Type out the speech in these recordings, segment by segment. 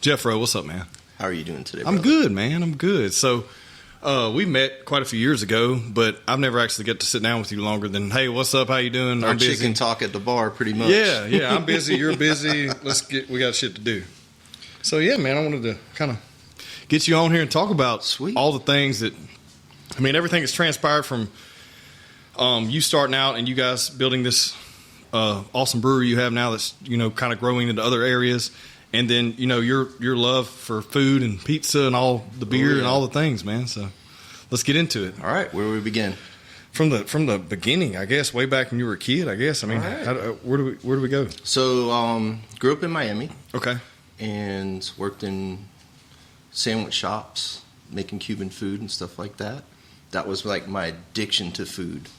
Jeffro, what's up, man? How are you doing today, brother? I'm good, man. I'm good. So, we met quite a few years ago, but I've never actually got to sit down with you longer than, hey, what's up? How you doing? Our I'm busy. chicken talk at the bar, pretty much. Yeah. I'm busy. You're busy. We got shit to do. So, yeah, man, I wanted to kind of get you on here and talk about all the things that, everything that's transpired from you starting out and you guys building this awesome brewery you have now that's, kind of growing into other areas. And then, your love for food and pizza and all the beer and all the things, man. So let's get into it. All right. Where do we begin? From the beginning, I guess, way back when you were a kid, I guess. Where do we go? So, grew up in Miami. Okay. And worked in sandwich shops, making Cuban food and stuff like that. That was like my addiction to food.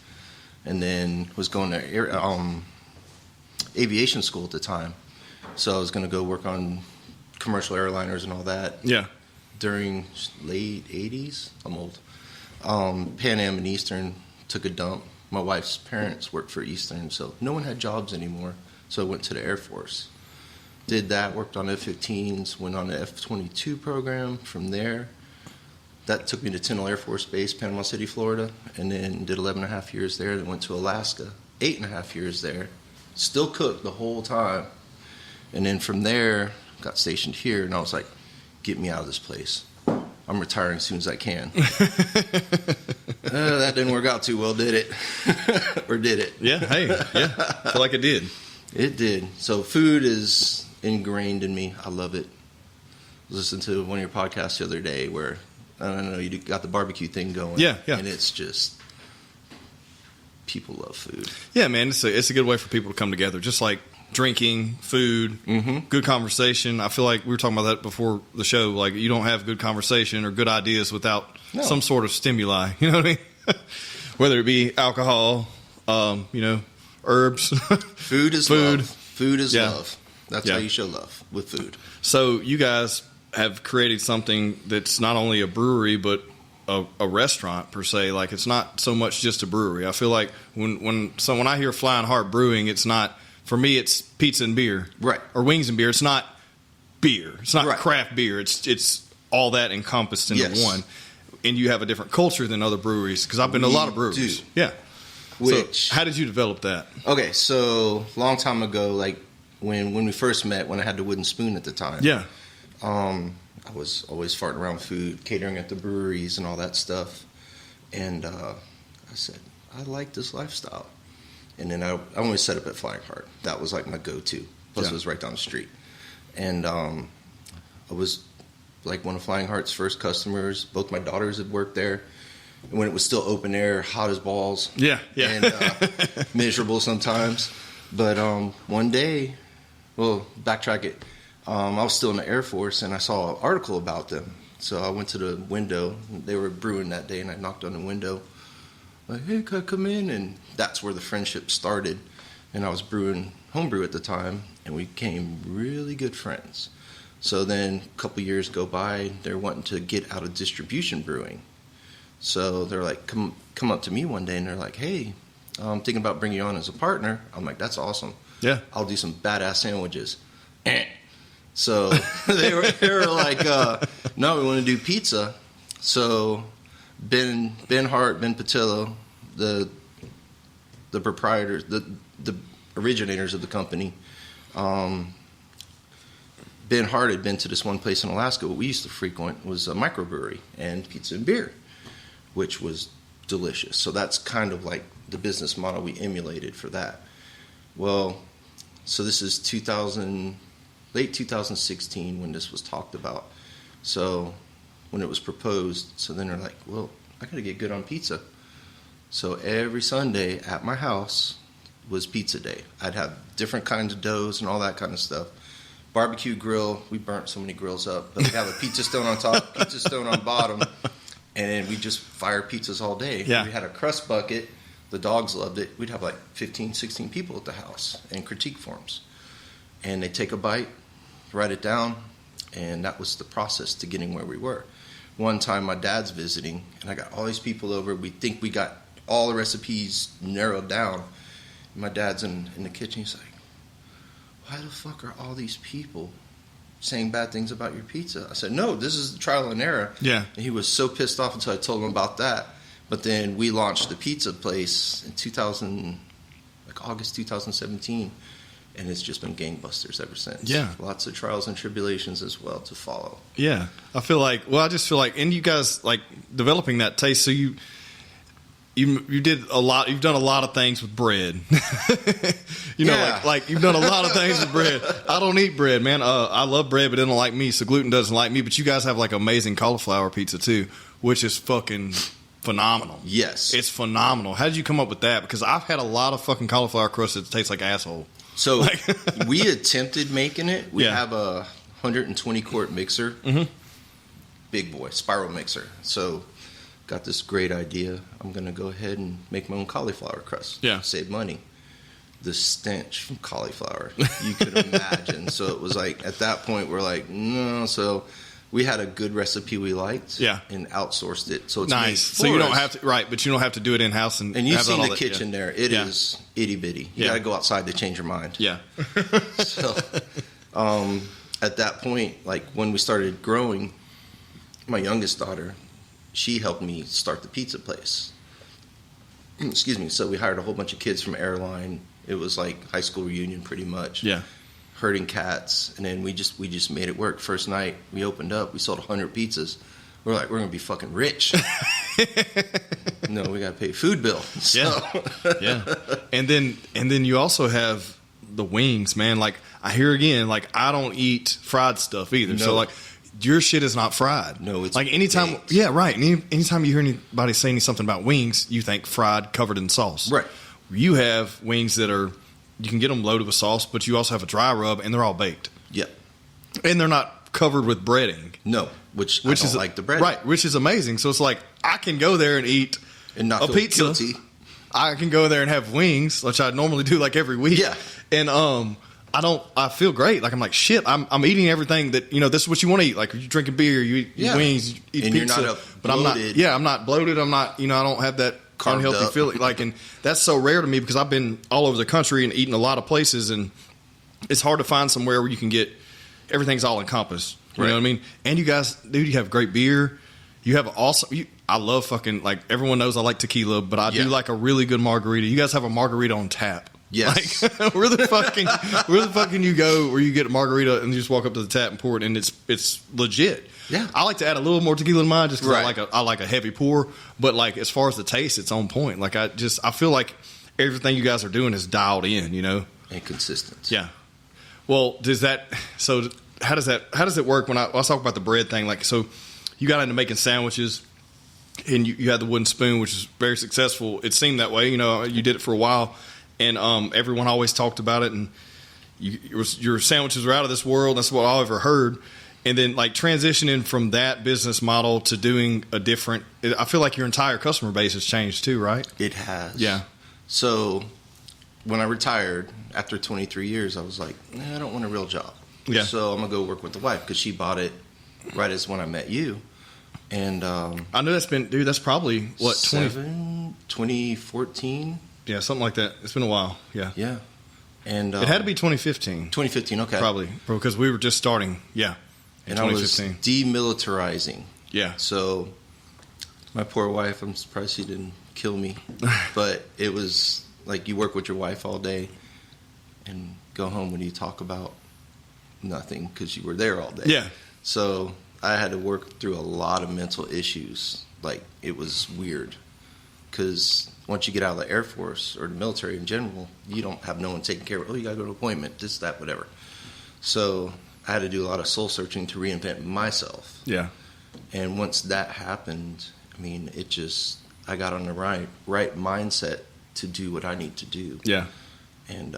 And then was going to aviation school at the time. So I was going to go work on commercial airliners and all that. Yeah. During late 80s. I'm old. Pan Am and Eastern took a dump. My wife's parents worked for Eastern, so no one had jobs anymore. So I went to the Air Force. Did that, worked on F-15s, went on the F-22 program. From there, that took me to Tyndall Air Force Base, Panama City, Florida, and then did 11 and a half years there. Then went to Alaska, 8 and a half years there. Still cooked the whole time. And then from there, got stationed here, and I was like, get me out of this place. I'm retiring as soon as I can. That didn't work out too well, did it? Or did it? Yeah, I feel like it did. It did. So food is ingrained in me. I love it. I listened to one of your podcasts the other day where, I don't know, you got the barbecue thing going. Yeah. And it's just, people love food. Yeah, man, it's a good way for people to come together, just like drinking, food, good conversation. I feel like we were talking about that before the show. Like, you don't have good conversation or good ideas without some sort of stimuli. You know what I mean? Whether it be alcohol, herbs. Food is love. Food is love. That's how you show love, with food. So you guys have created something that's not only a brewery, but a restaurant per se. Like, it's not so much just a brewery. I feel like when I hear Flying Heart Brewing, it's not, for me, it's pizza and beer, right? Or wings and beer. It's not beer. It's not craft beer. It's all that encompassed into one. And you have a different culture than other breweries, because I've been to a lot of breweries. Yeah. So how did you develop that? Okay, so long time ago, like when we first met, when I had the wooden spoon at the time. Yeah. I was always farting around food, catering at the breweries and all that stuff. And I said, I like this lifestyle. And then I always set up at Flying Heart. That was like my go-to. Plus it was right down the street. And I was like one of Flying Heart's first customers. Both my daughters had worked there. And when it was still open air, hot as balls. Yeah. And miserable sometimes. But one day, backtrack it. I was still in the Air Force, and I saw an article about them. So I went to the window. They were brewing that day, and I knocked on the window. Like, hey, can I come in? And that's where the friendship started. And I was brewing homebrew at the time, and we became really good friends. So then a couple years go by, they're wanting to get out of distribution brewing. So they're like, come up to me one day, and they're like, hey, I'm thinking about bringing you on as a partner. I'm like, that's awesome. Yeah. I'll do some badass sandwiches. So they were like, no, we want to do pizza. So Ben Hart, Ben Pizzaiolo, the proprietors, the originators of the company, Ben Hart had been to this one place in Alaska. What we used to frequent was a microbrewery and pizza and beer, which was delicious. So that's kind of like the business model we emulated for that. Well, so this is late 2016 when this was talked about. So when it was proposed, so then they're like, well, I got to get good on pizza. So every Sunday at my house was pizza day. I'd have different kinds of doughs and all that kind of stuff. Barbecue grill, we burnt so many grills up, but we have a pizza stone on top, pizza stone on bottom, and we just fire pizzas all day. Yeah. We had a crust bucket. The dogs loved it. We'd have like 15, 16 people at the house and critique forums. And they'd take a bite, write it down, and that was the process to getting where we were. One time my dad's visiting, and I got all these people over. We think we got all the recipes narrowed down. And my dad's in the kitchen. He's like, why the fuck are all these people saying bad things about your pizza. I said, no, this is trial and error. Yeah. And he was so pissed off until I told him about that. But then we launched the pizza place in August 2017. And it's just been gangbusters ever since. Yeah. Lots of trials and tribulations as well to follow. Yeah. I just feel like, and you guys, like, developing that taste, so you did a lot. You've done a lot of things with bread. like you've done a lot of things with bread. I don't eat bread, man. I love bread, but it don't like me. So gluten doesn't like me. But you guys have like amazing cauliflower pizza too, which is fucking phenomenal. Yes, it's phenomenal. How did you come up with that? Because I've had a lot of fucking cauliflower crust that tastes like asshole. So we attempted making it. We have a 120 quart mixer, big boy spiral mixer. So. Got this great idea. I'm going to go ahead and make my own cauliflower crust. Yeah. Save money. The stench from cauliflower, you could imagine. So it was like, at that point, we're like, no. So we had a good recipe we liked. Yeah. And outsourced it. So it's nice. So you don't have to, right, but you don't have to do it in-house. And you've seen the kitchen there. It is itty-bitty. You got to go outside to change your mind. Yeah. So at that point, like when we started growing, my youngest daughter, she helped me start the pizza place. Excuse me. So we hired a whole bunch of kids from Airline. It was like high school reunion pretty much. Yeah. Herding cats. And then we just made it work. First night we opened up, we sold 100 pizzas. We're like, we're going to be fucking rich. No, we got to pay food bill. So. Yeah. And then you also have the wings, man. Like I hear again, like I don't eat fried stuff either. No. So like, your shit is not fried. No, it's like anytime. baked. Yeah, right. Anytime you hear anybody saying something about wings, you think fried, covered in sauce. Right. You have wings that are, you can get them loaded with sauce, but you also have a dry rub, and they're all baked. Yeah. And they're not covered with breading. No, which is like the bread. Right, which is amazing. So it's like I can go there and eat and not a feel pizza. guilty. I can go there and have wings, which I normally do like every week. Yeah. And I feel great. Like I'm like, shit, I'm eating everything that, this is what you want to eat. Like you're drinking beer, you eat wings, you eat and pizza. You're not but I'm not, bloated. I'm not bloated. I'm not, I don't have that Carved unhealthy up. feeling. Like, and that's so rare to me because I've been all over the country and eaten a lot of places, and it's hard to find somewhere where you can get everything's all encompassed. You know what I mean? And you guys, dude, you have great beer. You have awesome. I love fucking, like, everyone knows I like tequila, but I do like a really good margarita. You guys have a margarita on tap. Yes. Like, where the fuck can you go where you get a margarita and you just walk up to the tap and pour it, and it's legit. Yeah. I like to add a little more tequila in mine just because Right. I like a heavy pour. But like as far as the taste, it's on point. Like I feel like everything you guys are doing is dialed in. And consistent. Yeah. Well, how does it work when I talk about the bread thing? Like, so you got into making sandwiches, and you had the wooden spoon, which is very successful. It seemed that way. You did it for a while, and everyone always talked about it, and your sandwiches were out of this world. That's what I ever heard. And then, like, transitioning from that business model to doing a different, I feel like your entire customer base has changed too, right? It has. Yeah. So when I retired after 23 years, I was like, I don't want a real job. Yeah. So I'm going to go work with the wife because she bought it right as when I met you. And I know that's probably, what, 2014? Yeah, something like that. It's been a while. Yeah. Yeah. And It had to be 2015. 2015, okay. Probably, because we were just starting. Yeah. In And I was 2015. demilitarizing. Yeah. So my poor wife, I'm surprised she didn't kill me. But it was like you work with your wife all day and go home when you talk about nothing because you were there all day. Yeah. So I had to work through a lot of mental issues. Like, it was weird because once you get out of the Air Force or the military in general, you don't have no one taking care of, you got to go to an appointment, this, that, whatever. So I had to do a lot of soul searching to reinvent myself. Yeah. And once that happened, I got on the right mindset to do what I need to do. Yeah. And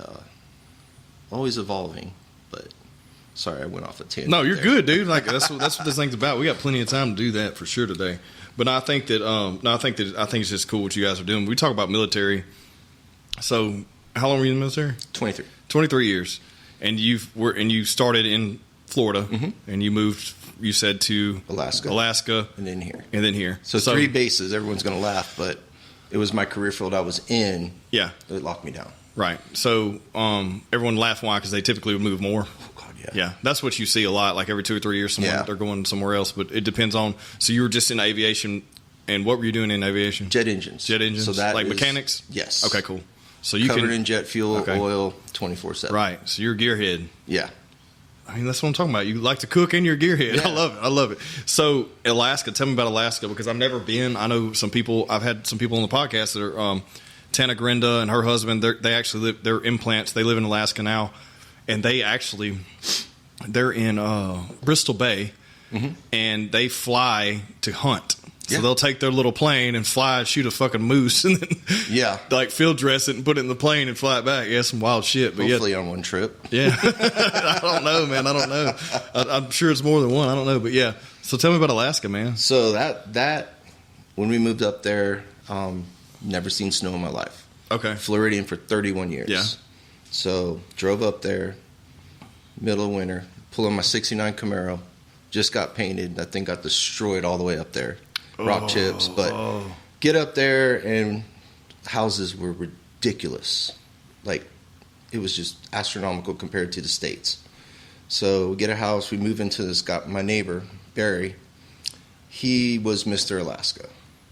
always evolving, but sorry, I went off a tangent. No, you're there. good, dude. Like that's what this thing's about. We got plenty of time to do that for sure today. But I think it's just cool what you guys are doing. We talk about military. So, how long were you in the military? 23. 23 years, and you started in Florida, and you moved. You said to Alaska, and then here. So 3 bases. Everyone's going to laugh, but it was my career field I was in. Yeah, it locked me down. Right. So everyone laughed. Why? Because they typically would move more. Oh God, Yeah, that's what you see a lot. Like every 2 or 3 years, they're going somewhere else. But it depends on. So you were just in aviation, and what were you doing in aviation? Jet engines. Jet engines. So that like is, mechanics. Yes. Okay, cool. So you covered can in jet fuel, oil, 24/7. Right. So you're a gearhead. Yeah. I mean, that's what I'm talking about. You like to cook and you're a gearhead. Yeah. I love it. I love it. So Alaska, tell me about Alaska because I've never been. I know some people. I've had some people on the podcast that are Tana Grinda and her husband. They actually live. They're implants. They live in Alaska now, and they're in Bristol Bay, and they fly to hunt. So they'll take their little plane and fly, shoot a fucking moose, and then like field dress it and put it in the plane and fly it back. Yeah, some wild shit. But hopefully on one trip. Yeah, I don't know, man. I don't know. I'm sure it's more than one. I don't know, but yeah. So tell me about Alaska, man. So that when we moved up there, never seen snow in my life. Okay, Floridian for 31 years. Yeah. So drove up there, middle of winter, pulling my '69 Camaro, just got painted. That thing got destroyed all the way up there. Rock chips, but get up there and houses were ridiculous. Like it was just astronomical compared to the States. So we get a house, we move into this guy, my neighbor, Barry. He was Mr. Alaska.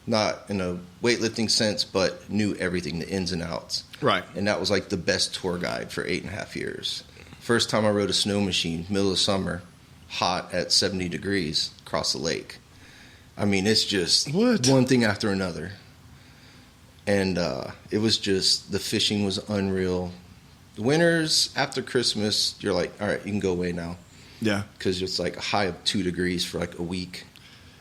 Not in a weightlifting sense, but knew everything, the ins and outs. Right. And that was like the best tour guide for 8.5 years. First time I rode a snow machine, middle of summer, hot at 70 degrees across the lake. I mean, it's just one thing after another. And it was just, the fishing was unreal. The winters, after Christmas, you're like, all right, you can go away now. Yeah. Because it's like a high of 2 degrees for like a week.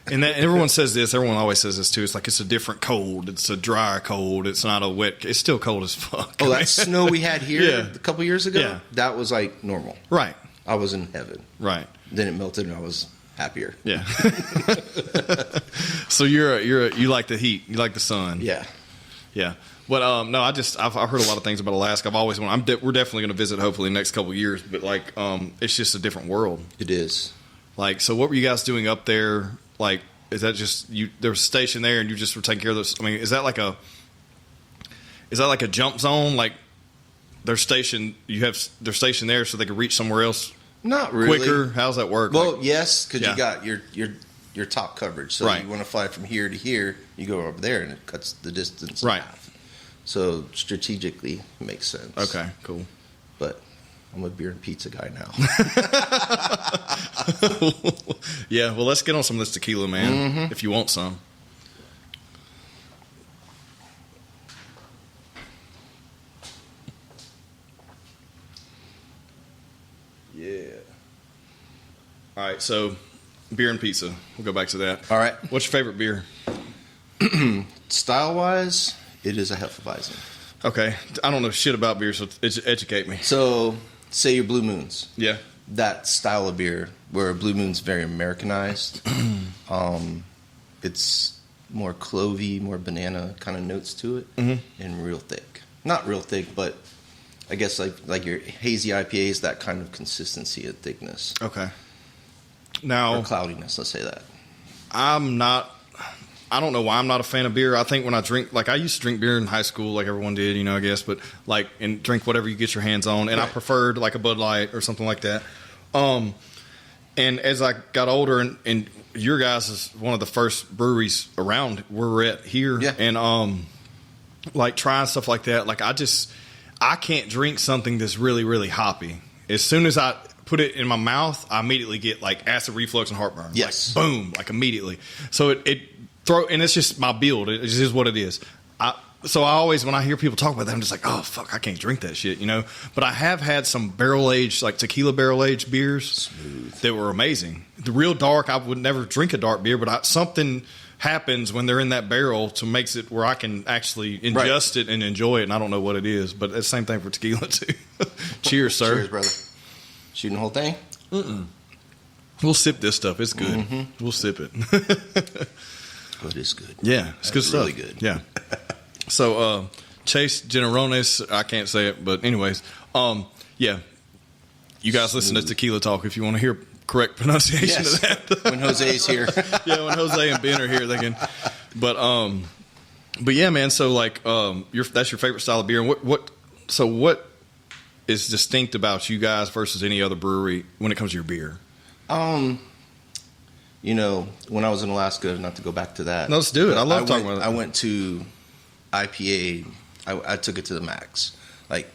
And everyone says this. Everyone always says this, too. It's like it's a different cold. It's a drier cold. It's not a wet. It's still cold as fuck. Oh, that snow we had here a couple years ago, that was like normal. Right. I was in heaven. Right. Then it melted and I was happier. Yeah. So you like the heat. You like the sun. Yeah. Yeah. But no, I've heard a lot of things about Alaska. I've always wanted. We're definitely going to visit hopefully in the next couple of years. But like, it's just a different world. It is. Like, so what were you guys doing up there? Like, is that just you? There was a station there, and you just were taking care of this. I mean, is that like a jump zone? Like, they're stationed there so they can reach somewhere else. Not really. Quicker? How's that work? Well, yes, because you got your top coverage. So you want to fly from here to here, you go over there, and it cuts the distance in half. So strategically, it makes sense. Okay, cool. But I'm a beer and pizza guy now. Yeah, well, let's get on some of this tequila, man, if you want some. Yeah. All right, so beer and pizza. We'll go back to that. All right. What's your favorite beer? Style-wise, it is a Hefeweizen. Okay. I don't know shit about beer, so educate me. So, say your Blue Moons. Yeah. That style of beer, where Blue Moon's very Americanized. It's more clovey, more banana kind of notes to it, and real thick. Not real thick, but I guess like your hazy IPAs, that kind of consistency and thickness. Okay. Now, or cloudiness, let's say that. I don't know why I'm not a fan of beer. I think when I drink, like I used to drink beer in high school, like everyone did, I guess, but like, and drink whatever you get your hands on. And I preferred like a Bud Light or something like that. And as I got older, and your guys is one of the first breweries around where we're at here. Yeah. And, like trying stuff like that. Like I can't drink something that's really, really hoppy. As soon as I put it in my mouth, I immediately get like acid reflux and heartburn. Yes. Like, boom, like immediately. So and it's just my build. It just is what it is. So I always, when I hear people talk about that, I'm just like, oh, fuck, I can't drink that shit, But I have had some barrel-aged, like tequila barrel-aged beers that were amazing. The real dark, I would never drink a dark beer, but something happens when they're in that barrel to makes it where I can actually ingest it and enjoy it, and I don't know what it is. But it's the same thing for tequila, too. Cheers, sir. Cheers, brother. Shooting the whole thing? Mm-mm. We'll sip this stuff. It's good. We'll sip it. Oh, it is good. Yeah, it's good stuff. Really good. Yeah. So, Chase Generones, I can't say it, but anyways, yeah. You guys listen to Tequila Talk if you want to hear correct pronunciation of that. When Jose's here. Yeah, when Jose and Ben are here, they can. But yeah, man. So like, that's your favorite style of beer, and what is distinct about you guys versus any other brewery when it comes to your beer? You know, when I was in Alaska, not to go back to that. No, let's do it. I love talking about it. I went to IPA. I took it to the max. Like,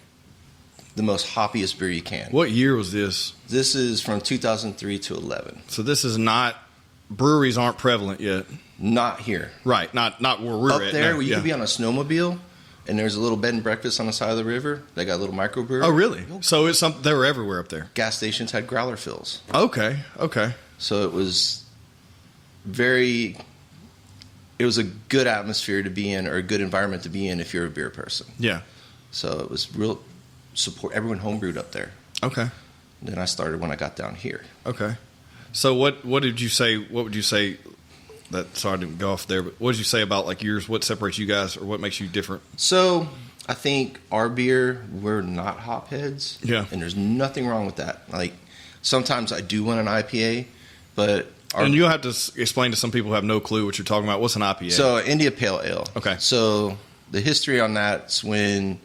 the most hoppiest beer you can. What year was this? This is from 2003 to 11. So this is not, breweries aren't prevalent yet. Not here. Right. Not where we're Up at. there, No, where you yeah. could be on a snowmobile, and there's a little bed and breakfast on the side of the river. They got a little microbrewery. Oh, really? So it's they were everywhere up there. Gas stations had growler fills. Okay. So it was it was a good atmosphere to be in, or a good environment to be in if you're a beer person. Yeah. So it was real support. Everyone homebrewed up there. Okay. Then I started when I got down here. Okay. So what did you say? What would you say? That sorry I didn't go off there, but what did you say about like yours? What separates you guys, or what makes you different? So I think our beer, we're not hop heads. Yeah. And there's nothing wrong with that. Like, sometimes I do want an IPA, but And you'll have to explain to some people who have no clue what you're talking about. What's an IPA? So India Pale Ale. Okay. So the history on that's when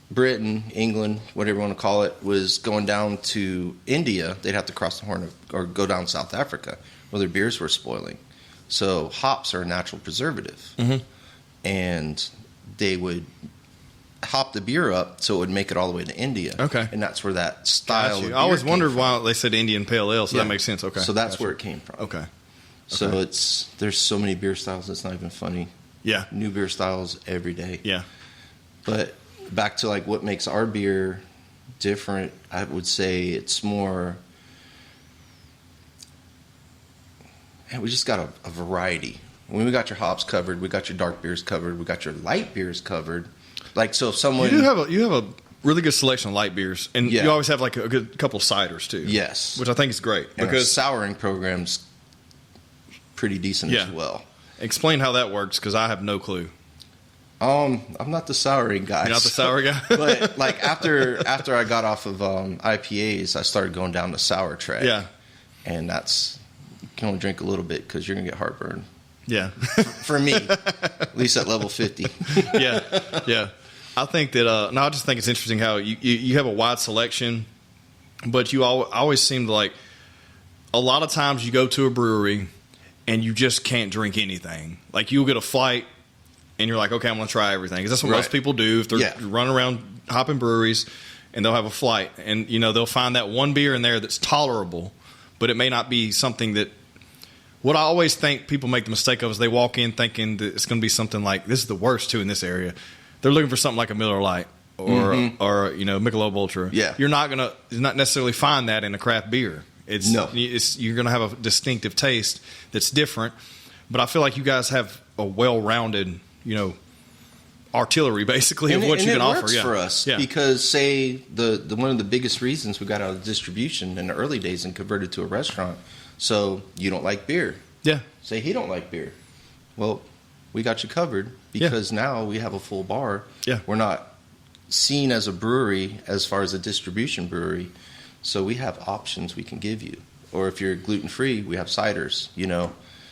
Britain, England, whatever you want to call it, was going down to India. They'd have to cross the Horn or go down South Africa, where their beers were spoiling. So hops are a natural preservative. Mm-hmm. And they would hop the beer up so it would make it all the way to India. Okay. And that's where that style of beer I always came wondered from. why they said Indian Pale Ale, so Yeah. that makes sense. Okay. So that's where it came from. Okay. So Okay. there's so many beer styles, it's not even funny. Yeah. New beer styles every day. Yeah. But back to like what makes our beer different, I would say it's more, we just got a variety. When we got your hops covered, we got your dark beers covered, we got your light beers covered. Like, so if someone, You have a really good selection of light beers, and Yeah. you always have like a good couple of ciders too. Yes, Which I think is great and our because souring program's pretty decent Yeah. as well. explain how that works because I have no clue. I'm not the souring guy. You're not the sour guy. But like after I got off of IPAs, I started going down the sour track. Yeah. And that's, you can only drink a little bit because you're gonna get heartburn. Yeah. For me, at least at level 50. Yeah. I think that I just think it's interesting how you have a wide selection, but you always seem to like a lot of times you go to a brewery and you just can't drink anything. Like you'll get a flight and you're like, okay, I'm going to try everything. 'Cause that's what Right. most people do if they're running around hopping breweries, and they'll have a flight and they'll find that one beer in there that's tolerable, but it may not be something that. What I always think people make the mistake of is they walk in thinking that it's going to be something like this is the worst too in this area. They're looking for something like a Miller Lite or Michelob Ultra. Yeah. You're not necessarily find that in a craft beer. You're going to have a distinctive taste that's different. But I feel like you guys have a well-rounded, artillery basically of what you can offer. It works for us because say the one of the biggest reasons we got out of distribution in the early days and converted to a restaurant. So you don't like beer. Yeah. Say he don't like beer. Well, we got you covered because now we have a full bar. Yeah. We're not seen as a brewery as far as a distribution brewery. So we have options we can give you. Or if you're gluten-free, we have ciders,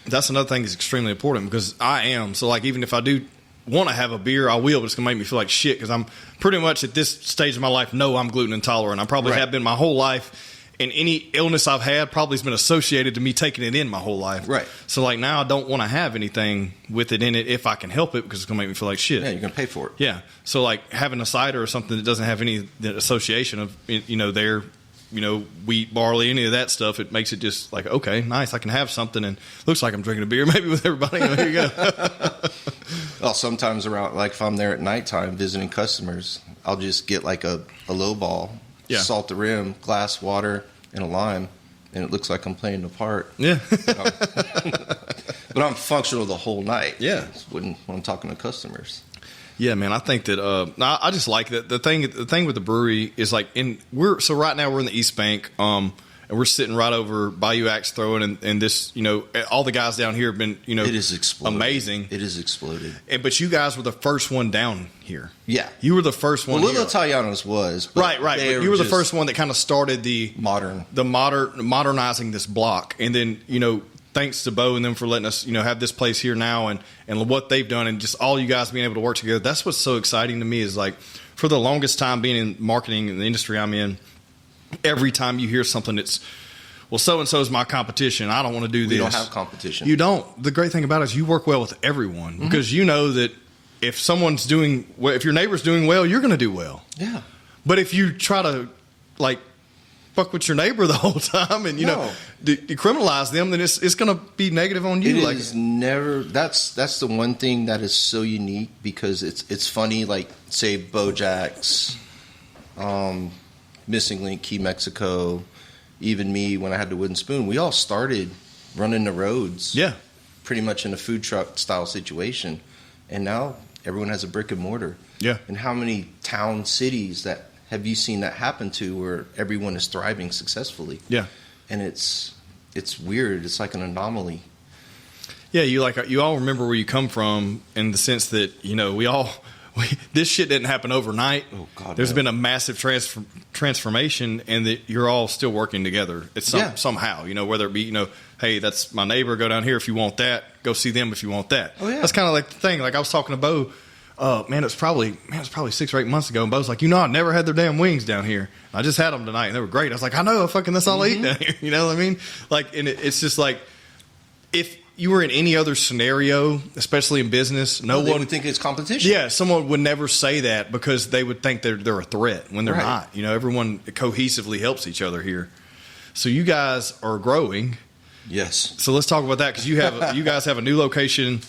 That's another thing that's extremely important because I am. So like even if I do want to have a beer, I will, but it's going to make me feel like shit because I'm pretty much at this stage of my life, I'm gluten intolerant. I probably have been my whole life. And any illness I've had probably has been associated to me taking it in my whole life. Right. So, like, now I don't want to have anything with it in it if I can help it because it's going to make me feel like shit. Yeah, you're going to pay for it. Yeah. So, like, having a cider or something that doesn't have any association of, their, wheat, barley, any of that stuff, it makes it just like, okay, nice. I can have something and looks like I'm drinking a beer maybe with everybody. Here you go. Well, sometimes around, like if I'm there at nighttime visiting customers, I'll just get like a low ball. Yeah. Salt the rim, glass, water, and a lime, and it looks like I'm playing the part. Yeah. But I'm functional the whole night. Yeah. When I'm talking to customers. Yeah, man. I think that I just like that. The thing with the brewery is like so right now we're in the East Bank, and we're sitting right over Bayou Axe Throwing, and this, all the guys down here have been, it is exploded. Amazing. It is exploded. But you guys were the first one down here. Yeah. You were the first one. Well, Little Italianos was. But right. But you were the first one that kind of started modernizing this block. And then, thanks to Bo and them for letting us, have this place here now and what they've done and just all you guys being able to work together. That's what's so exciting to me is like for the longest time being in marketing in the industry I'm in, every time you hear something that's, well, so-and-so is my competition, I don't want to do this. We don't have competition. You don't. The great thing about it is you work well with everyone because you know that if someone's doing well, if your neighbor's doing well, you're going to do well. Yeah. But if you try to, like, fuck with your neighbor the whole time and, you know, decriminalize them, then it's going to be negative on you. It is never, that's the one thing that is so unique because it's funny, like, say, Bojack's, Missing Link, Key Mexico, even me when I had the wooden spoon, we all started running the roads. Yeah. Pretty much in a food truck style situation. And now everyone has a brick and mortar. Yeah. And how many town cities that have you seen that happen to where everyone is thriving successfully? Yeah. And it's weird. It's like an anomaly. Yeah, you all remember where you come from in the sense that, you know, this shit didn't happen overnight. Oh God. There's been a massive transformation, and that you're all still working together. It's somehow, you know, whether it be, you know, hey, that's my neighbor, go down here if you want that. Go see them if you want that. Oh yeah. That's kind of like the thing. Like I was talking to Bo. It was probably 6 or 8 months ago, and Bo's like, you know, I never had their damn wings down here. I just had them tonight, and they were great. I was like, I know, that's all I eat down here. You know what I mean? Like, and it's just like, if you were in any other scenario, especially in business, no one would think it's competition. Yeah, someone would never say that because they would think they're a threat when they're not. You know, everyone cohesively helps each other here. So you guys are growing. Yes. So let's talk about that because you guys have a new location.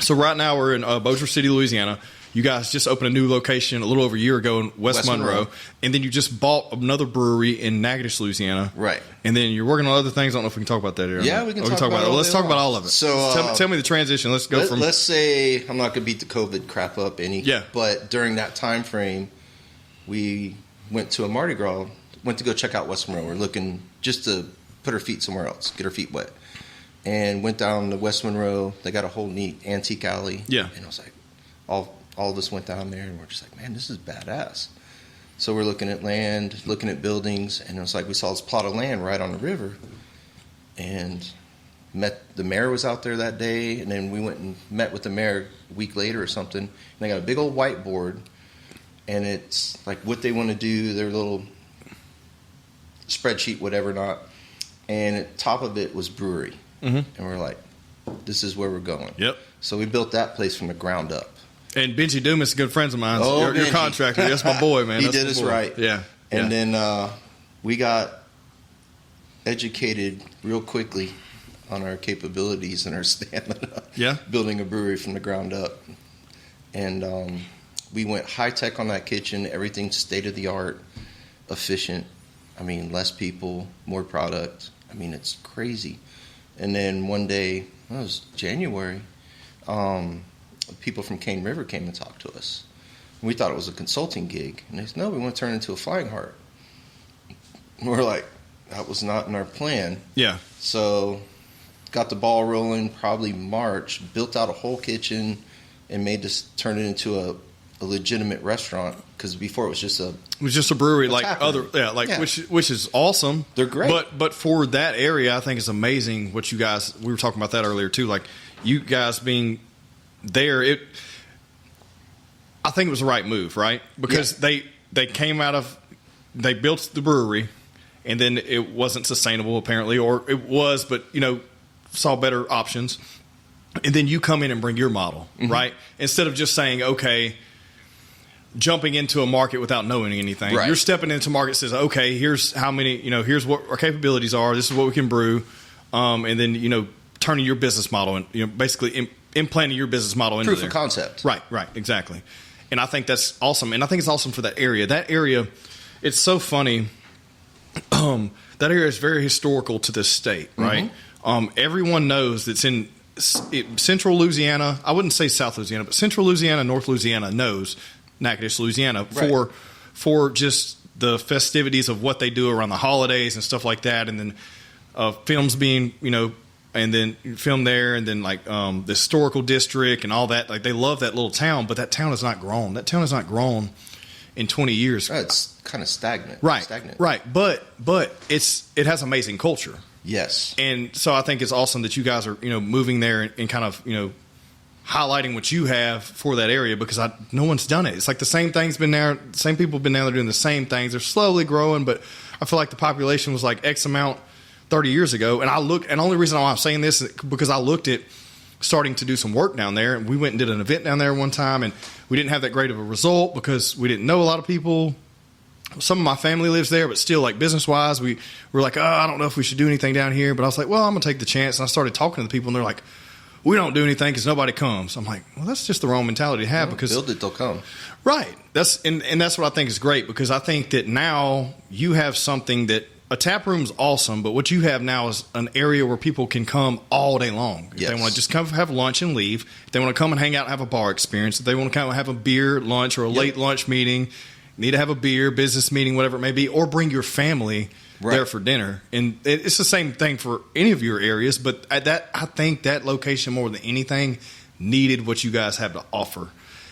So right now we're in Bossier City, Louisiana. You guys just opened a new location a little over a year ago in West Monroe. And then you just bought another brewery in Natchitoches, Louisiana. Right. And then you're working on other things. I don't know if we can talk about that. Yeah, we can talk about it. Let's talk about all of it. So tell me the transition. Let's go from. Let's say I'm not going to beat the COVID crap up any. Yeah. But during that time frame, we went to a Mardi Gras. Went to go check out West Monroe. We're looking just to put our feet somewhere else, get our feet wet. And went down to West Monroe. They got a whole neat antique alley. Yeah. And I was like, all of us went down there, and we're just like, man, this is badass. So we're looking at land, looking at buildings, and it was like we saw this plot of land right on the river. And the mayor was out there that day, and then we went and met with the mayor a week later or something. And they got a big old whiteboard, and it's like what they want to do, their little spreadsheet, whatever not. And at top of it was brewery. And we're like, this is where we're going. Yep. So we built that place from the ground up. And Benji Dumas, good friends of mine. Oh, your contractor. That's my boy, man. He did us right. Yeah. And then we got educated real quickly on our capabilities and our stamina. Yeah. Building a brewery from the ground up. And we went high tech on that kitchen. Everything state of the art, efficient. I mean, less people, more product. I mean, it's crazy. And then one day, it was January, people from Cane River came and talked to us. And we thought it was a consulting gig. And they said, no, we want to turn it into a Flying Heart. And we're like, that was not in our plan. Yeah. So got the ball rolling probably March, built out a whole kitchen, and made this turn it into a legitimate restaurant, because before it was just a brewery, like other which is awesome. They're great, but for that area, I think it's amazing what you guys. We were talking about that earlier too. Like you guys being there, I think it was the right move, right? Because they came out of, they built the brewery, and then it wasn't sustainable apparently, or it was, but saw better options, and then you come in and bring your model, right? Instead of just saying, okay, jumping into a market without knowing anything. Right. You're stepping into a market that says, okay, here's how many, here's what our capabilities are. This is what we can brew. And then, turning your business model and, basically implanting your business model into proof of concept. Right, exactly. And I think that's awesome. And I think it's awesome for that area. That area, it's so funny. That area is very historical to this state, right? Everyone knows that's in central Louisiana. I wouldn't say South Louisiana, but central Louisiana, North Louisiana knows Natchitoches, Louisiana, for just the festivities of what they do around the holidays and stuff like that, and then films being, and then film there, and then like the historical district and all that. Like they love that little town, but that town has not grown. That town has not grown in 20 years. It's kind of stagnant. Right. But it has amazing culture. Yes. And so I think it's awesome that you guys are, moving there and kind of, highlighting what you have for that area because no one's done it. It's like the same thing's been there. Same people have been down there doing the same things. They're slowly growing, but I feel like the population was like X amount 30 years ago. And and the only reason why I'm saying this is because I looked at starting to do some work down there, and we went and did an event down there one time, and we didn't have that great of a result because we didn't know a lot of people. Some of my family lives there, but still, like, business-wise, we were like, I don't know if we should do anything down here. But I was like, well, I'm going to take the chance. And I started talking to the people, and they're like, we don't do anything because nobody comes. I'm like, well, that's just the wrong mentality to have. Because build it, they'll come. Right. And that's what I think is great, because I think that now you have something that a tap room's awesome, but what you have now is an area where people can come all day long. If they want to just come have lunch and leave, if they want to come and hang out and have a bar experience, if they want to come and have a beer lunch or a late lunch meeting, need to have a beer, business meeting, whatever it may be, or bring your family there for dinner. And it's the same thing for any of your areas, but I think that location more than anything needed what you guys have to offer.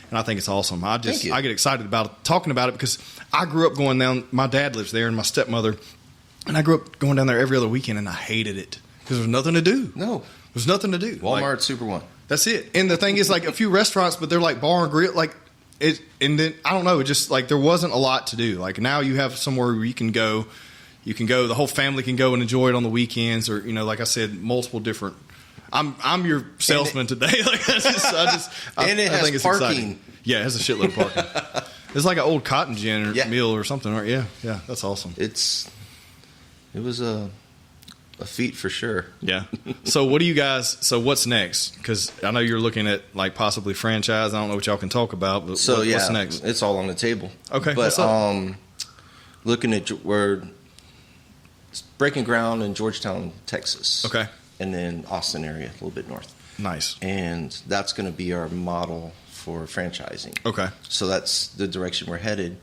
And I think it's awesome. I get excited about talking about it because I grew up going down. My dad lives there and my stepmother, and I grew up going down there every other weekend, and I hated it because there's nothing to do. No. There's nothing to do. Walmart, Super One. That's it. And the thing is, like, a few restaurants, but they're like bar and grill, like it. And then I don't know, it just like there wasn't a lot to do. Like now you have somewhere where you can go. You can go. The whole family can go and enjoy it on the weekends, or like I said, multiple different. I'm your salesman today. Like I has parking. Exciting. Yeah, it has a shitload of parking. It's like an old cotton gin meal or something, right? Yeah, that's awesome. It was a feat for sure. Yeah. So what do you guys? So what's next? Because I know you're looking at like possibly franchise. I don't know what y'all can talk about. But what's next? It's all on the table. Okay. But looking at we're breaking ground in Georgetown, Texas. Okay. And then Austin area, a little bit north. Nice. And that's going to be our model for franchising. Okay. So that's the direction we're headed.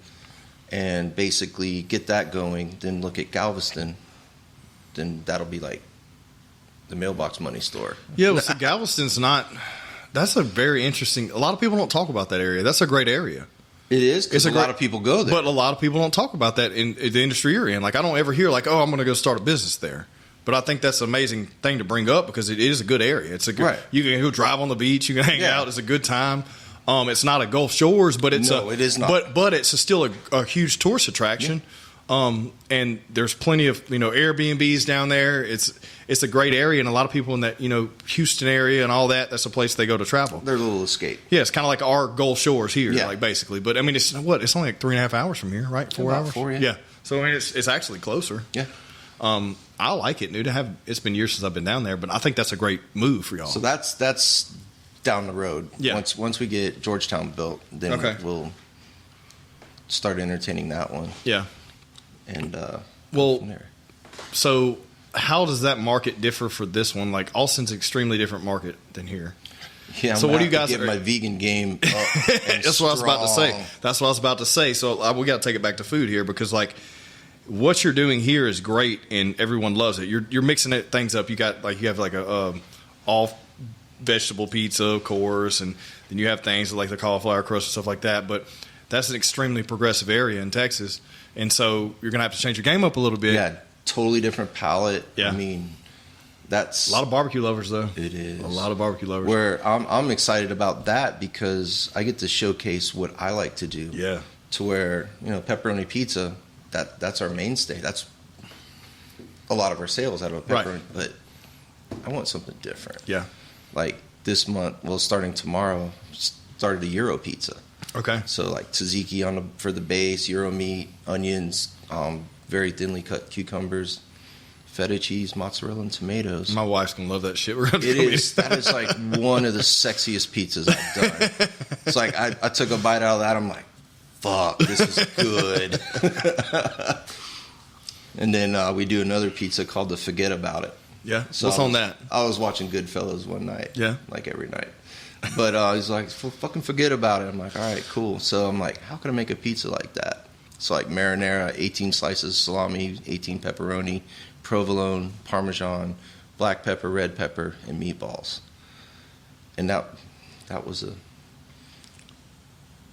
And basically get that going, then look at Galveston. Then that'll be like the mailbox money store. Yeah, well, see, Galveston's not. That's a very interesting. A lot of people don't talk about that area. That's a great area. It is, because a lot of people go there. But a lot of people don't talk about that in the industry you're in. Like, I don't ever hear like, oh, I'm going to go start a business there. But I think that's an amazing thing to bring up because it is a good area. It's a good. Right. You can go drive on the beach. You can hang out. It's a good time. It's not a Gulf Shores, but it is not. But it's still a huge tourist attraction. Yeah. And there's plenty of Airbnbs down there. It's a great area, and a lot of people in that Houston area and all that. That's a place they go to travel. Their little escape. Yeah, it's kind of like our Gulf Shores here, like basically. But I mean, it's only like 3.5 hours from here, right? 4 hours. 4, yeah. So I mean, it's actually closer. Yeah. I like it, dude. It's been years since I've been down there, but I think that's a great move for y'all. So that's down the road. Yeah. Once we get Georgetown built, then we'll start entertaining that one. Yeah. And so how does that market differ for this one? Like Austin's an extremely different market than here. Yeah. So what do you guys get my vegan game? That's what I was about to say. So we got to take it back to food here because like what you're doing here is great and everyone loves it. You're mixing things up. You have like a all vegetable pizza, of course, and then you have things like the cauliflower crust and stuff like that. But that's an extremely progressive area in Texas. And so you're going to have to change your game up a little bit. Yeah, totally different palate. Yeah. I mean, that's... A lot of barbecue lovers, though. It is. A lot of barbecue lovers. Where I'm excited about that because I get to showcase what I like to do. Yeah. To where, pepperoni pizza, that's our mainstay. That's a lot of our sales out of pepperoni. Right. But I want something different. Yeah. Like this month, starting tomorrow, started a Euro pizza. Okay. So like tzatziki for the base, Euro meat, onions, very thinly cut cucumbers, feta cheese, mozzarella, and tomatoes. My wife's gonna love that shit. That is like one of the sexiest pizzas I've done. It's like I took a bite out of that. I'm like, fuck, this is good. And then we do another pizza called the Forget About It. Yeah. So what's on that? I was watching Goodfellas one night. Yeah. Like every night. But he's like, fucking forget about it. I'm like, all right, cool. So I'm like, how can I make a pizza like that? So like marinara, 18 slices of salami, 18 pepperoni, provolone, parmesan, black pepper, red pepper, and meatballs. And that was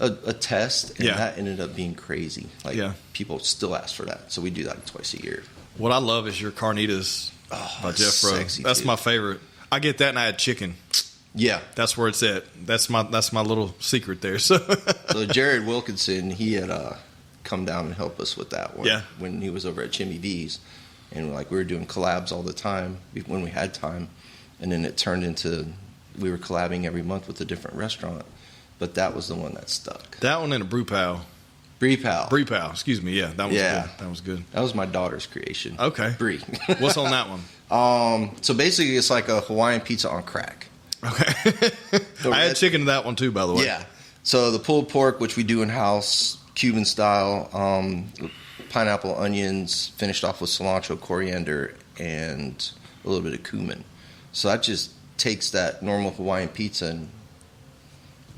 a test, and that ended up being crazy. Like people still ask for that. So we do that twice a year. What I love is your carnitas by Jeffro. That's my favorite. I get that, and I add chicken. Yeah. That's where it's at. That's my little secret there. So Jared Wilkinson, he had come down and helped us with that one. Yeah. When he was over at Jimmy V's, and we were doing collabs all the time when we had time, and then it turned into we were collabing every month with a different restaurant. But that was the one that stuck. That one and a Brew Pal. Brie Pal. Excuse me. Yeah, that was good. That was good. That was my daughter's creation. Okay. Brie. What's on that one? So basically, it's like a Hawaiian pizza on crack. Okay. I had chicken to that one too, by the way. Yeah. So the pulled pork, which we do in house, Cuban style, pineapple, onions, finished off with cilantro, coriander, and a little bit of cumin. So that just takes that normal Hawaiian pizza and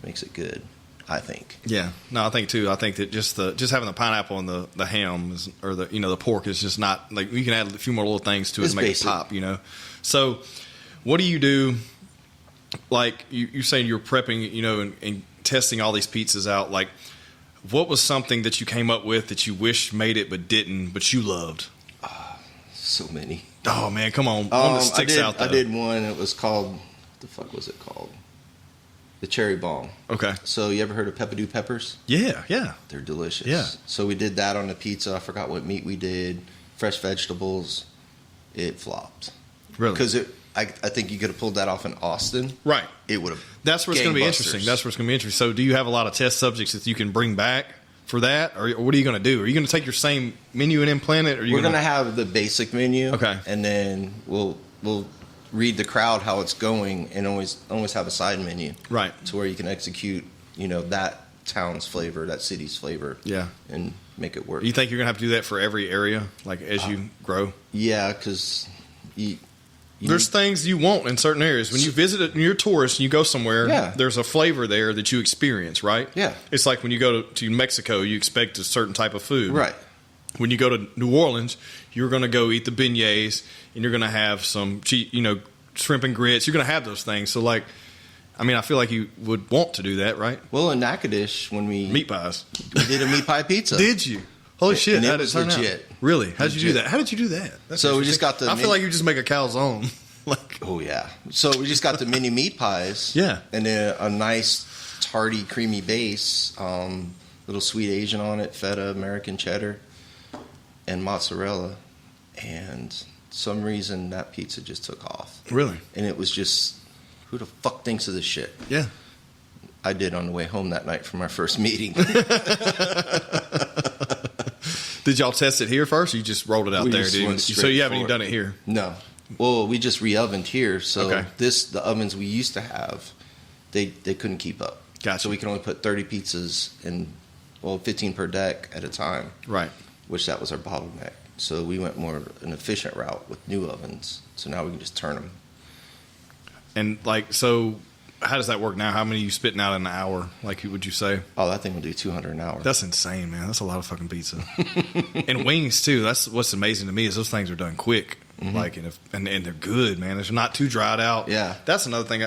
makes it good, I think. Yeah, no, I think too. I think that just having the pineapple and the ham is, or the pork is just not like you can add a few more little things to it It's to make basic. it pop. So what do you do? Like you saying you're prepping, and testing all these pizzas out. Like, what was something that you came up with that you wish made it but didn't, but you loved? So many. Oh man, come on! One that sticks out. Though. I did one. It was called. What the fuck was it called? The cherry bomb. Okay. So you ever heard of pepperdew peppers? Yeah. They're delicious. Yeah. So we did that on the pizza. I forgot what meat we did. Fresh vegetables. It flopped. Really? Because I think you could have pulled that off in Austin. Right. It would have. That's where it's going to be gangbusters. interesting. So do you have a lot of test subjects that you can bring back for that? Or what are you going to do? Are you going to take your same menu and implant it? Or We're going to have the basic menu. Okay. And then we'll read the crowd how it's going and always have a side menu. Right. To where you can execute, that town's flavor, that city's flavor. Yeah. And make it work. You think you're going to have to do that for every area, like as you grow? Yeah, because there's things you want in certain areas. When you visit it, when you're a tourist and you go somewhere, Yeah. there's a flavor there that you experience, right? Yeah. It's like when you go to Mexico, you expect a certain type of food. Right. When you go to New Orleans, you're going to go eat the beignets and you're going to have some, shrimp and grits. You're going to have those things. So, I feel like you would want to do that, right? Well, in Natchitoches, when we Meat pies. we did a meat pie pizza. Did you? Holy shit! And it How did was turn out? legit. Really? How did you do Legit. that? How did you do that? That's So we just interesting. got the I feel like you just make a calzone. Oh yeah. So we just got the mini meat pies. Yeah. And then a nice tarty, creamy base, little sweet Asian on it, feta, American cheddar, and mozzarella. And some reason that pizza just took off. Really? And it was just, who the fuck thinks of this shit? Yeah. I did on the way home that night from our first meeting. Did y'all test it here first, or you just rolled it out We there? just Dude? went So straight you haven't for even it. done it here? No. Well, we just re-ovened here, so Okay. the ovens we used to have, they couldn't keep up. Gotcha. So we can only put 30 pizzas in, 15 per deck at a time, Right. which that was our bottleneck. So we went more an efficient route with new ovens. So now we can just turn them. And so how does that work now? How many are you spitting out in an hour? Would you say? Oh, that thing will do 200 an hour. That's insane, man. That's a lot of fucking pizza. And wings too. That's what's amazing to me is those things are done quick. And they're good, man. They're not too dried out. Yeah. That's another thing.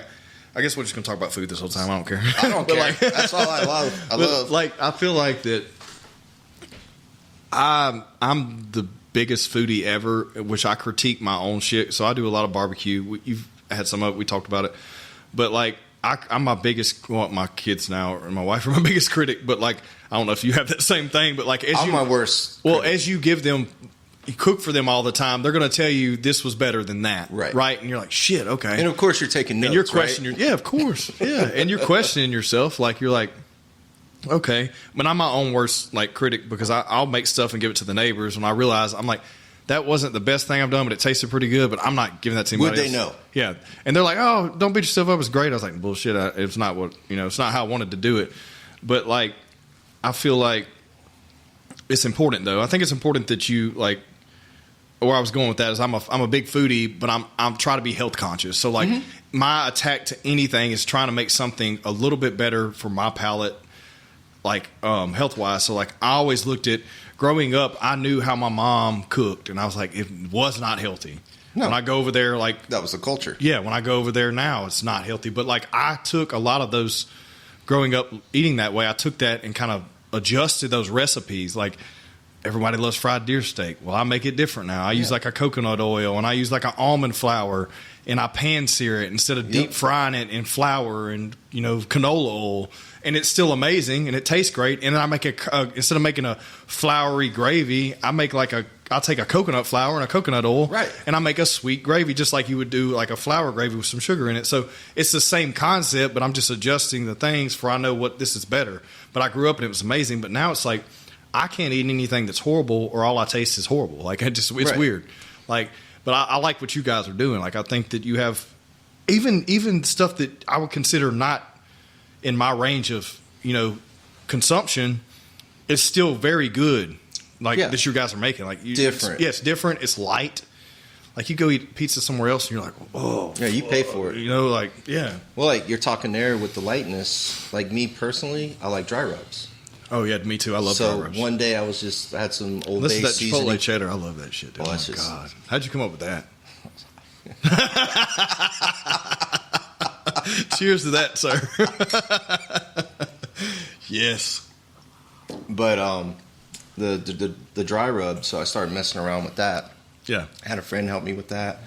I guess we're just gonna talk about food this whole time. I don't care. I don't But, care. That's all I love. I feel like that. I'm the biggest foodie ever, which I critique my own shit. So I do a lot of barbecue. You've had some of it. We talked about it. But I'm my biggest. Well, my kids now and my wife are my biggest critic. But I don't know if you have that same thing. But I'm my worst. Well, critic. as you give them, you cook for them all the time. They're going to tell you this was better than that. Right. Right. And you're like, shit. Okay. And of course you're taking notes, And you're questioning. right? Yeah, of course. Yeah. And you're questioning yourself. You're like, okay. But I'm my own worst critic because I'll make stuff and give it to the neighbors. When I realize I'm like, that wasn't the best thing I've done, but it tasted pretty good. But I'm not giving that to anybody Would they else. know? Yeah. And they're like, oh, don't beat yourself up. It's great. I was like, bullshit. It's not what, it's not how I wanted to do it. But I feel like it's important though. I think it's important that you where I was going with that is I'm a big foodie, but I'm trying to be health conscious. So my attack to anything is trying to make something a little bit better for my palate, health wise. So I always looked at growing up, I knew how my mom cooked, and I was like, it was not healthy. No. When I go over there, that was the culture. yeah, when I go over there now, it's not healthy. But I took a lot of those growing up eating that way. I took that and kind of adjusted those recipes. everybody loves fried deer steak. Well, I make it different now. I use like a coconut oil, and I use like an almond flour, and I pan sear it instead of deep frying it in flour and canola oil, and it's still amazing and it tastes great. And then I make instead of making a floury gravy, I'll take a coconut flour and a coconut oil, right, and I make a sweet gravy just like you would do like a flour gravy with some sugar in it. So it's the same concept, but I'm just adjusting the things for I know what this is better. But I grew up and it was amazing. But now it's like I can't eat anything that's horrible or all I taste is horrible. Like it's weird. Like, but I like what you guys are doing. Like I think that you have even stuff that I would consider not in my range of consumption. It's still very good. Like that you guys are making. Like different. It's different. It's light. Like you go eat pizza somewhere else and you're like, oh. Yeah, you pay for it. Well, like you're talking there with the lightness. Like me personally, I like dry rubs. Oh, yeah, me too. I love dry rubs. So one day I had some Old Bay seasoning. This is that Chipotle cheddar. I love that shit, dude. Oh, God. How'd you come up with that? Cheers to that, sir. Yes. But the dry rub, so I started messing around with that. Yeah. I had a friend help me with that.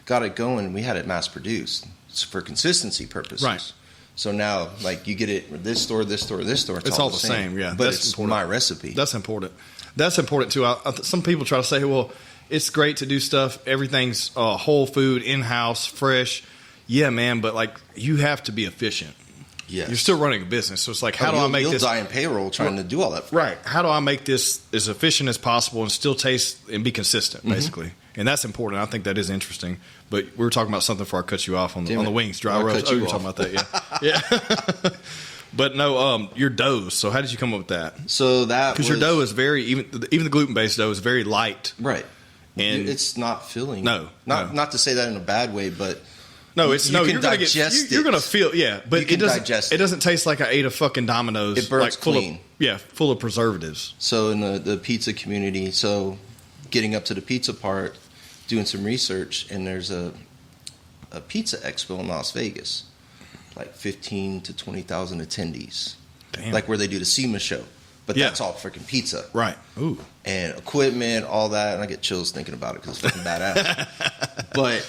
Got it going. We had it mass produced for consistency purposes. Right. So now, like, you get it from this store, this store, this store. It's all the same, yeah. But it's important. My recipe. That's important. That's important, too. Some people try to say, well, it's great to do stuff. Everything's whole food, in-house, fresh. Yeah, man, but, like, you have to be efficient. Yes. You're still running a business. So it's like, how do I make this? You'll die in payroll trying to do all that. Right. How do I make this as efficient as possible and still taste and be consistent, basically? Mm-hmm. And that's important. I think that is interesting. But we were talking about something before I cut you off on the wings, dry rubs. Oh, you were talking about that, yeah. Yeah. But no, your dough. So how did you come up with that? So that because your dough is very even the gluten-based dough is very light. Right. And it's not filling. No. Not to say that in a bad way, but no, you're gonna digest it. You're gonna feel but it doesn't digest it. It doesn't taste like I ate a fucking Domino's. It burns clean. Full of preservatives. So in the pizza community, so getting up to the pizza part, doing some research, and there's a pizza expo in Las Vegas, like 15 to 20,000 attendees. Damn. Like where they do the SEMA show. But that's all freaking pizza. Right. Ooh. And equipment, all that. And I get chills thinking about it because it's fucking badass. But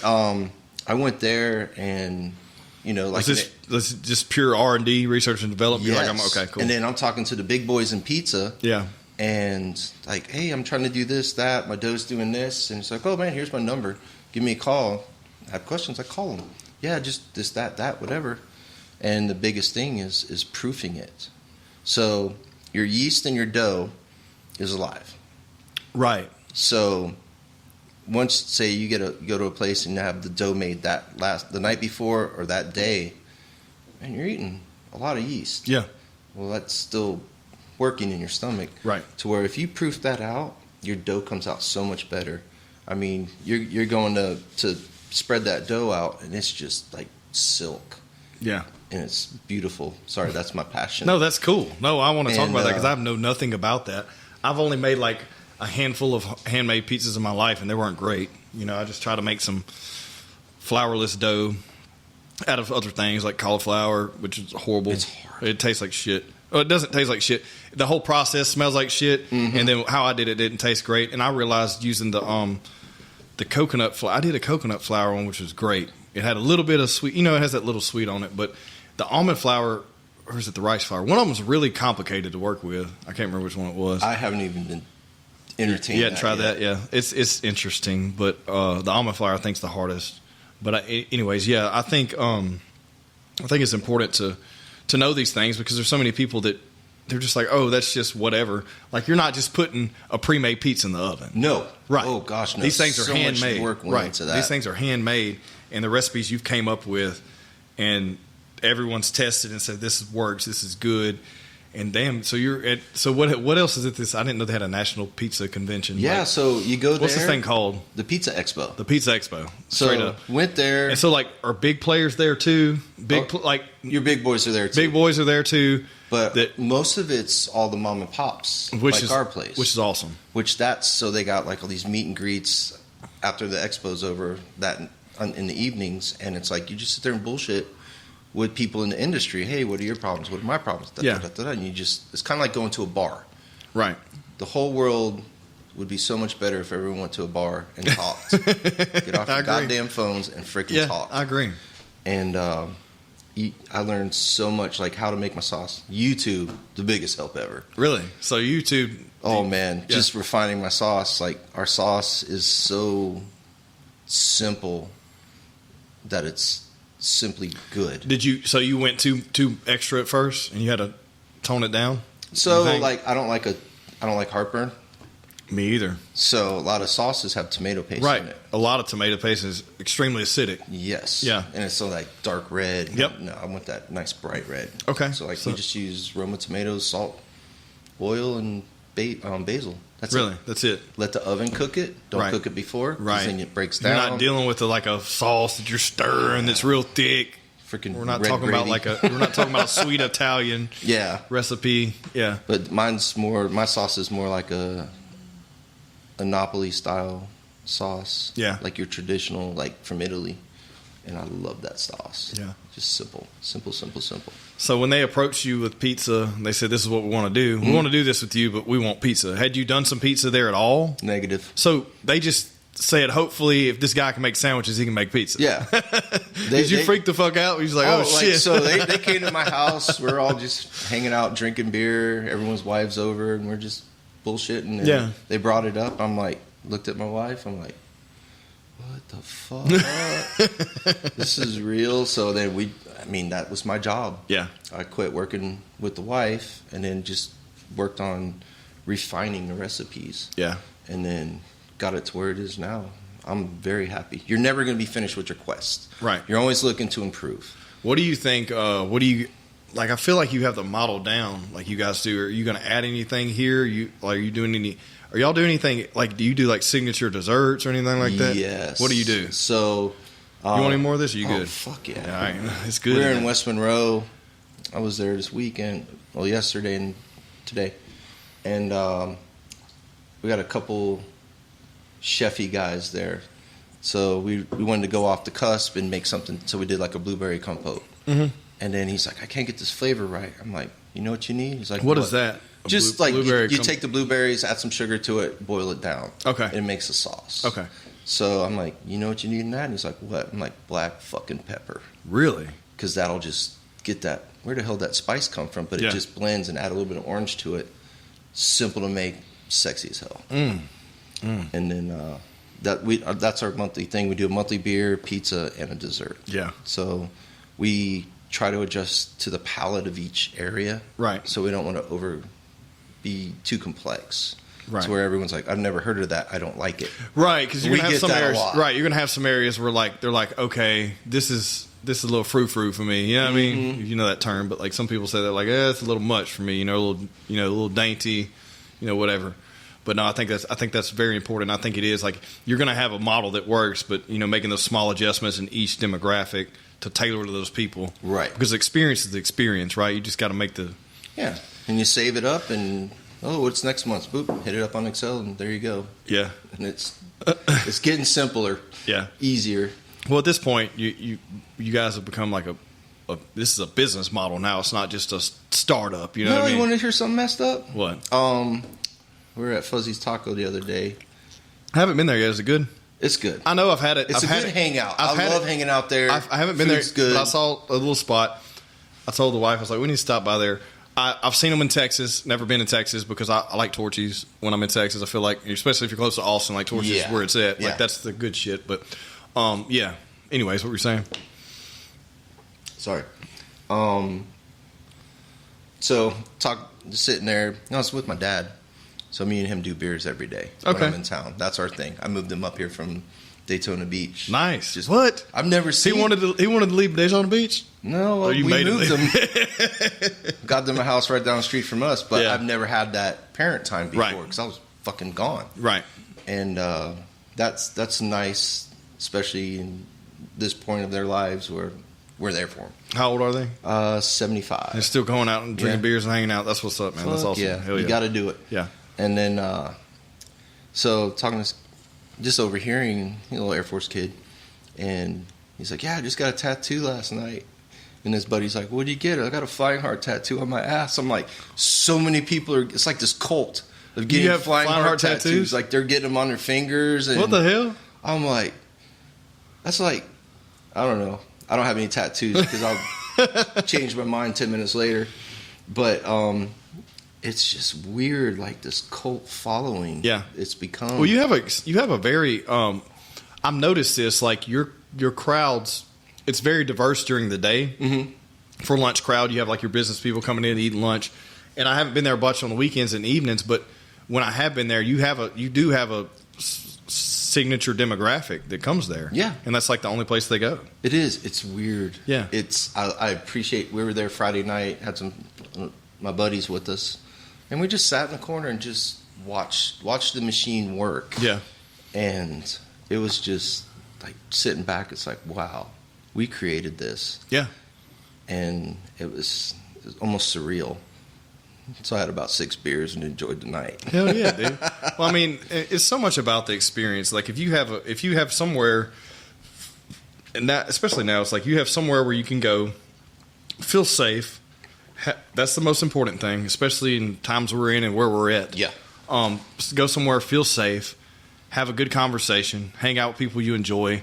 I went there and, like... This is just pure R&D, research and development? Yes. You're like, okay, cool. And then I'm talking to the big boys in pizza. Yeah. And like, hey, I'm trying to do this, that. My dough's doing this. And it's like, oh, man, here's my number. Give me a call. I have questions. I call them. Yeah, just this, that, whatever. And the biggest thing is proofing it. So your yeast in your dough is alive. Right. So once, say, you go to a place and you have the dough made the night before or that day, and you're eating a lot of yeast. Yeah. Well, that's still working in your stomach. Right. To where if you proof that out, your dough comes out so much better. I mean, you're going to spread that dough out, and it's just like silk. Yeah. And it's beautiful. Sorry, that's my passion. No, that's cool. No, I want to talk about that because I know nothing about that. I've only made like a handful of handmade pizzas in my life, and they weren't great. I just try to make some flourless dough out of other things like cauliflower, which is horrible. It's hard. It tastes like shit. Well, it doesn't taste like shit. The whole process smells like shit, and then how I did it didn't taste great. And I realized using the coconut flour. I did a coconut flour one, which was great. It had a little bit of sweet. It has that little sweet on it, but the almond flour, or is it the rice flour? One of them was really complicated to work with. I can't remember which one it was. I haven't even been entertained. Yeah, try that. Yeah, it's interesting, but the almond flour I think is the hardest. But anyways, yeah, I think it's important to know these things because there's so many people that they're just like, oh, that's just whatever. Like you're not just putting a pre-made pizza in the oven. No. Right. Oh gosh, no. These things are so handmade. Much work went into that. These things are handmade, and the recipes you've came up with, and everyone's tested and said this works, this is good. And damn, so what else is it? This I didn't know they had a national pizza convention. Yeah, so you go there. What's this thing called? The Pizza Expo. The Pizza Expo. Straight up. Went there. And so like, are big players there too? Your big boys are there too. Big boys are there too. But most of it's all the mom and pops, our place, which is awesome. So they got like all these meet and greets after the expo's over in the evenings, and it's like you just sit there and bullshit with people in the industry. Hey, what are your problems? What are my problems? And it's kind of like going to a bar. Right. The whole world would be so much better if everyone went to a bar and talked. Get off your goddamn phones and freaking talk. I agree. And I learned so much, like how to make my sauce. YouTube, the biggest help ever. Really? So YouTube. Oh man, just refining my sauce. Like our sauce is so simple that it's simply good. So you went too extra at first, and you had to tone it down? So like I don't like heartburn. Me either. So a lot of sauces have tomato paste in it. A lot of tomato paste is extremely acidic. Yes. Yeah. And it's so like dark red. Yep. No, I want that nice bright red. Okay. So we just use Roma tomatoes, salt, oil, and basil. That's really? it. That's it. Let the oven cook it. Don't cook it before. Right. Then it breaks down. You're not dealing with a sauce that you're stirring that's real thick. Freaking We're not red talking gravy. we're not talking about a sweet Italian recipe. Yeah. But my sauce is more like a Napoli style sauce. Yeah. Like your traditional, like from Italy. And I love that sauce. Yeah. Just simple. So when they approached you with pizza, they said, this is what we want to do. We want to do this with you, but we want pizza. Had you done some pizza there at all? Negative. So they just said, hopefully, if this guy can make sandwiches, he can make pizza. Yeah. Did you freak the fuck out? He's like, oh shit. So they came to my house. We're all just hanging out, drinking beer. Everyone's wife's over, and we're just bullshitting. And they brought it up. I'm like, looked at my wife. I'm like, what the fuck? This is real. So then that was my job. Yeah. I quit working with the wife and then just worked on refining the recipes. Yeah. And then got it to where it is now. I'm very happy. You're never going to be finished with your quest. Right. You're always looking to improve. What do you think? I feel like you have the model down, like you guys do. Are you going to add anything here? Are y'all doing anything? Like, do you do like signature desserts or anything like that? Yes. What do you do? So, you want any more of this? Or you good? Fuck yeah. All right. It's good. We're in West Monroe. I was there this weekend. Well, yesterday and today, and we got a couple chefy guys there. So we wanted to go off the cusp and make something. So we did like a blueberry compote. Mm-hmm. And then he's like, I can't get this flavor right. I'm like, you know what you need? He's like, what is that? Just like you take the blueberries, add some sugar to it, boil it down. Okay. And it makes a sauce. Okay. So I'm like, you know what you need in that? And he's like, what? I'm like, black fucking pepper. Really? Because that'll just get that. Where the hell did that spice come from? But it just blends and add a little bit of orange to it. Simple to make, sexy as hell. And then that's our monthly thing. We do a monthly beer, pizza, and a dessert. Yeah. So we try to adjust to the palate of each area. Right. So we don't want to be too complex. Right. To where everyone's like, I've never heard of that. I don't like it. Right. Because you're gonna have some areas. A lot. Right. You're gonna have some areas where they're like, okay, this is a little frou-frou for me. You know what I mean? You know that term, but like some people say that like, it's a little much for me. A little dainty, whatever. But no, I think that's very important. I think it is like you're gonna have a model that works, but making those small adjustments in each demographic to tailor to those people. Right. Because experience is the experience, right? You just got to make the and you save it up and. Oh, what's next month? Boop, hit it up on Excel, and there you go. Yeah, and it's getting simpler. Yeah, easier. Well, at this point, you guys have become like this is a business model now. It's not just a startup. You know what I mean? You want to hear something messed up? What? We were at Fuzzy's Taco the other day. I haven't been there yet. Is it good? It's good. I know I've had it. It's a good hangout. I love hanging out there. I haven't been there. Good. But I saw a little spot. I told the wife, I was like, we need to stop by there. I've seen them in Texas. Never been in Texas because I like Torchy's when I'm in Texas. I feel like, especially if you're close to Austin, like Torchy's is where it's at. Like that's the good shit. But yeah. Anyways, what were you saying? Sorry. So just sitting there. I was with my dad. So me and him do beers every day when I'm in town. That's our thing. I moved him up here from Daytona Beach. Nice. What? I've never seen. He wanted to leave Daytona Beach. No, we moved him. Got them a house right down the street from us, but I've never had that parent time before because I was fucking gone. Right. And that's nice, especially in this point of their lives where we're there for them. How old are they? 75. They're still going out and drinking beers and hanging out. That's what's up, man. That's awesome. Yeah, Hell you got to do it. Yeah. And then, so talking to just overhearing a little Air Force kid, and he's like, "Yeah, I just got a tattoo last night." And his buddy's like, "What'd you get?" "I got a Flying Heart tattoo on my ass." I'm like, so many people are. It's like this cult of getting You have Flying Heart tattoos. tattoos? Like they're getting them on their fingers. And What the hell? I'm like, that's like, I don't know. I don't have any tattoos because I'll change my mind 10 minutes later. But it's just weird, like this cult following. Yeah, it's become. Well, you have a very. I've noticed this. Like your crowds, it's very diverse during the day. Mm-hmm. For lunch crowd, you have like your business people coming in eating lunch, and I haven't been there much on the weekends and evenings. But when I have been there, you do have a signature demographic that comes there. Yeah, and that's like the only place they go. It is. It's weird. Yeah, I appreciate. We were there Friday night. Had some my buddies with us, and we just sat in the corner and just watched the machine work. Yeah, and it was just like sitting back. It's like, wow, we created this. Yeah, and it was almost surreal. So I had about 6 beers and enjoyed the night. Hell yeah, dude. Well, I mean, it's so much about the experience. Like if you have somewhere, and that especially now, it's like you have somewhere where you can go, feel safe. That's the most important thing, especially in times we're in and where we're at. Yeah. Go somewhere, feel safe, have a good conversation, hang out with people you enjoy,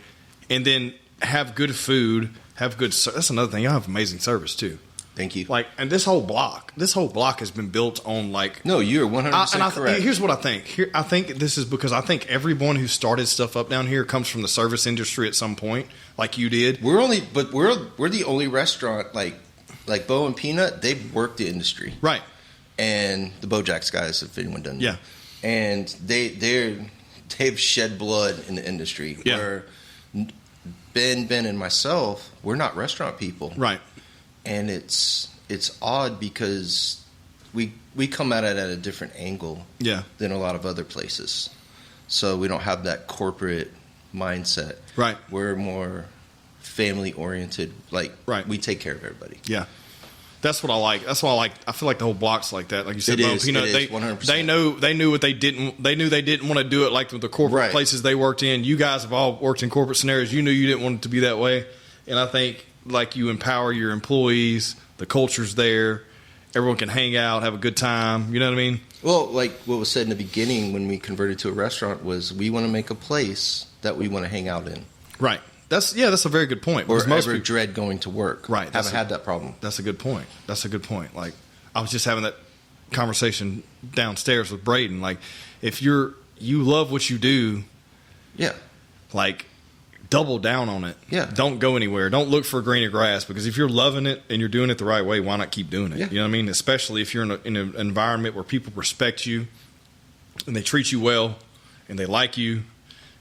and then have good food. That's another thing. Y'all have amazing service too. Thank you. Like, and this whole block has been built on like. No, you're 100% correct. Here's what I think. I think this is because I think everyone who started stuff up down here comes from the service industry at some point, like you did. We're the only restaurant like Bo and Peanut. They've worked the industry, right? And the Bojack's guys, if anyone doesn't know. Yeah. And they've shed blood in the industry. Yeah. Where Ben, and myself, we're not restaurant people, right? And it's odd because we come at it at a different angle, yeah, than a lot of other places. So we don't have that corporate mindset, right? We're more family oriented. Like, right, we take care of everybody. Yeah. That's what I like. That's why I like. I feel like the whole block's like that. Like you said, Bo, Peanut, it is 100%. They knew what they didn't. They knew they didn't want to do it like the corporate places they worked in. You guys have all worked in corporate scenarios. You knew you didn't want it to be that way. And I think like you empower your employees. The culture's there. Everyone can hang out, have a good time. You know what I mean? Well, like what was said in the beginning when we converted to a restaurant was we want to make a place that we want to hang out in. Right. That's a very good point. Or most people dread going to work. Right. Haven't had that problem. That's a good point. Like I was just having that conversation downstairs with Braden. Like if you love what you do, yeah, like double down on it. Yeah. Don't go anywhere. Don't look for greener grass because if you're loving it and you're doing it the right way, why not keep doing it? Yeah. You know what I mean? Especially if you're in an environment where people respect you and they treat you well and they like you.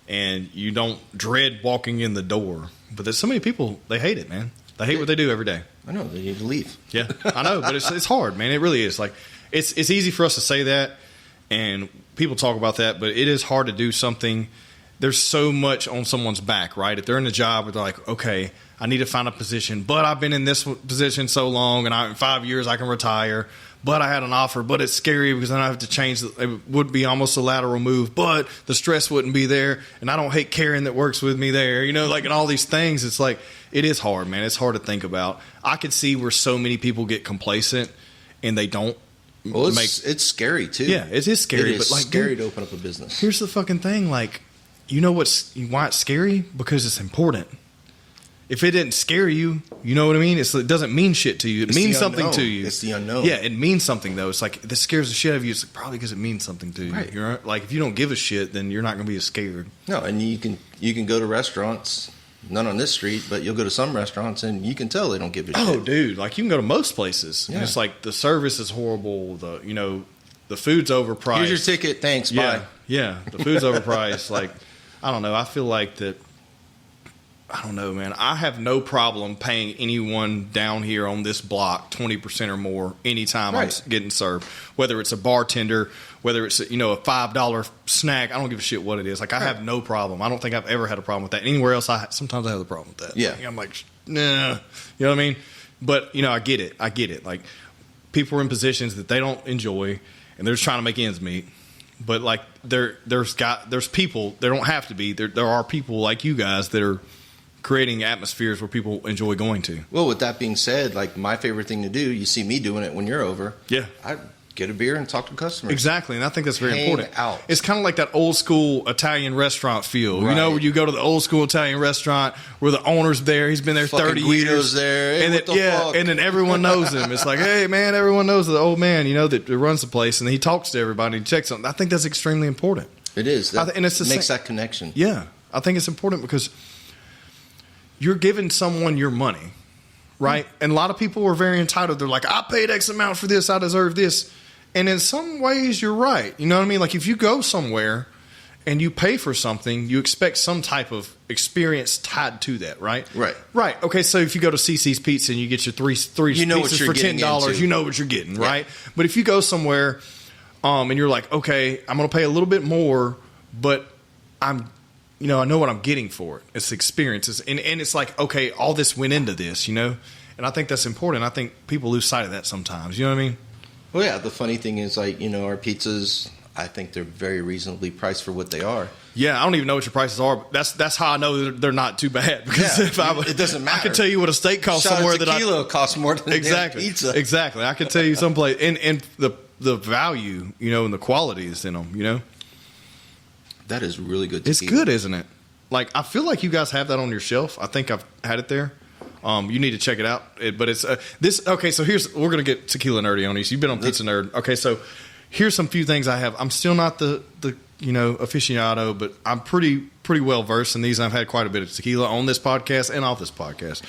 And you don't dread walking in the door. But there's so many people, they hate it, man. They hate what they do every day. I know. They need to leave. Yeah, I know. But it's hard, man. It really is. Like, it's easy for us to say that, and people talk about that, but it is hard to do something. There's so much on someone's back, right? If they're in a job where they're like, okay, I need to find a position, but I've been in this position so long, and in 5 years I can retire. But I had an offer, but it's scary because then I have to change. It would be almost a lateral move, but the stress wouldn't be there. And I don't hate Karen that works with me there, you know, like, and all these things. It's like, it is hard, man. It's hard to think about. I could see where so many people get complacent and they don't. Well, it's scary too. Yeah, it is scary. It is but like, scary dude, to open up a business. Here's the fucking thing. Like, you know why it's scary? Because it's important. If it didn't scare you, you know what I mean? It doesn't mean shit to you. It means something to you. It's the unknown. Yeah, it means something, though. It's like, this scares the shit out of you. It's probably because it means something to you. Right. You're like, if you don't give a shit, then you're not going to be as scared. No, and you can go to restaurants, not on this street, but you'll go to some restaurants, and you can tell they don't give a shit. Oh, dude. Like, you can go to most places. Yeah. And it's like, the service is horrible. The food's overpriced. Here's your ticket. Thanks. Yeah. Bye. Yeah. The food's overpriced. Like, I don't know. I feel like that. I don't know, man. I have no problem paying anyone down here on this block 20% or more anytime I'm getting served. Whether it's a bartender, whether it's a $5 snack, I don't give a shit what it is. Like, I have no problem. I don't think I've ever had a problem with that. Anywhere else, sometimes I have a problem with that. Yeah. Like, I'm like, nah. You know what I mean? But, I get it. Like, people are in positions that they don't enjoy, and they're just trying to make ends meet. But, like, there's people, there don't have to be. There are people like you guys that are creating atmospheres where people enjoy going to. Well, with that being said, like, my favorite thing to do, you see me doing it when you're over. Yeah. I get a beer and talk to customers. Exactly, and I think that's very Hang important. out. It's kind of like that old school Italian restaurant feel. Right. You know, when you go to the old school Italian restaurant where the owner's there, he's been there Fucking 30 Guido's years. there. Hey, And what then, the fuck? and then everyone knows him. It's like, hey man, everyone knows the old man, you know, that runs the place, and he talks to everybody and checks on. I think that's extremely important. It is. That and it's the makes same- that connection. Yeah, I think it's important because you're giving someone your money, right? And a lot of people are very entitled. They're like, I paid X amount for this, I deserve this. And in some ways, you're right. You know what I mean? Like if you go somewhere and you pay for something, you expect some type of experience tied to that, right? Right. Right. Okay, so if you go to CC's Pizza and you get your three You know what pizzas you're for getting $10, into. you know what you're getting, Yeah. right? But if you go somewhere and you're like, okay, I'm going to pay a little bit more, but I know what I'm getting for it. It's experiences. And it's like, okay, all this went into this, you know? And I think that's important. I think people lose sight of that sometimes. You know what I mean? Well, yeah, the funny thing is, like, you know, our pizzas, I think they're very reasonably priced for what they are. Yeah, I don't even know what your prices are, but that's how I know they're not too bad. Because Yeah, it doesn't matter. I can tell you what a steak costs Shot somewhere of that tequila costs more than exactly a damn pizza. Exactly. I can tell you someplace and the value, you know, and the qualities in them, you know. That is really good It's tequila. good, isn't it? Like I feel like you guys have that on your shelf. I think I've had it there. You need to check it out. But it's this. Okay, so we're gonna get tequila nerdy on you. So you've been on Pizza Nerd. Okay, so here's some few things I have. I'm still not the aficionado, but I'm pretty well versed in these. I've had quite a bit of tequila on this podcast and off this podcast.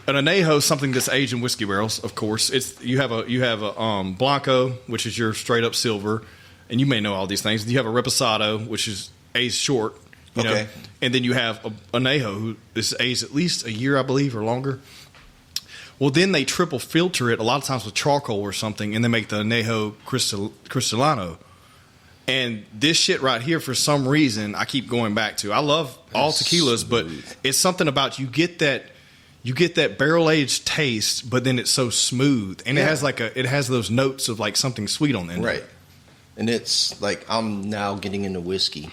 An añejo is something that's aged in whiskey barrels. Of course, you have a blanco, which is your straight up silver, and you may know all these things. You have a reposado, which is aged short. You know, Okay. and then you have a añejo who is aged at least a year, I believe, or longer. Well, then they triple filter it a lot of times with charcoal or something, and they make the añejo cristalino. And this shit right here, for some reason, I keep going back to. I love all tequilas, but it's something about you get that barrel aged taste, but then it's so smooth, and Yeah. it has those notes of like something sweet on the end. Right. And it's like I'm now getting into whiskey.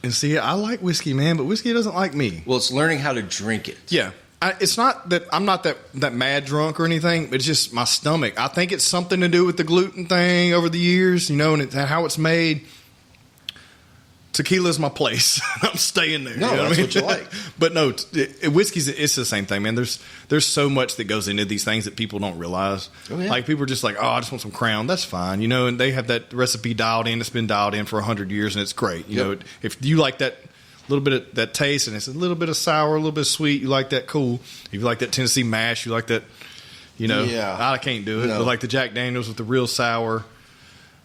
And see, I like whiskey, man, but whiskey doesn't like me. Well, it's learning how to drink it. Yeah. It's not that I'm not that mad drunk or anything, but it's just my stomach. I think it's something to do with the gluten thing over the years, you know, and how it's made. Tequila's my place. I'm staying there. No, you know that's I mean? what you like. But no, whiskey's it's the same thing, man. There's so much that goes into these things that people don't realize. Oh, yeah. Like people are just like, oh, I just want some Crown. That's fine, you know. And they have that recipe dialed in. It's been dialed in for 100 years, and it's great. You know, if you like that little bit of that taste, and it's a little bit of sour, a little bit of sweet, you like that. Cool. If you like that Tennessee mash, you like that. You know, Yeah. I can't do it. No. But like the Jack Daniels with the real sour.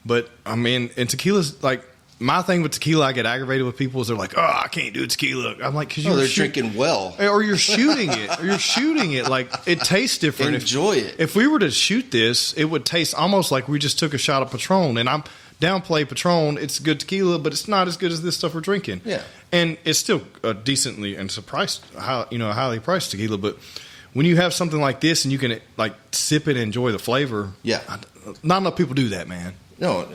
But I mean, and tequila's like. My thing with tequila, I get aggravated with people is they're like, oh, I can't do tequila. I'm like, because they're drinking well. or you're shooting it, like it tastes different. Enjoy it. If we were to shoot this, it would taste almost like we just took a shot of Patron. And I'm downplay Patron. It's good tequila, but it's not as good as this stuff we're drinking. Yeah, and it's still decently and surprised highly priced tequila. But when you have something like this and you can like sip it and enjoy the flavor, Yeah. not enough people do that, man. No,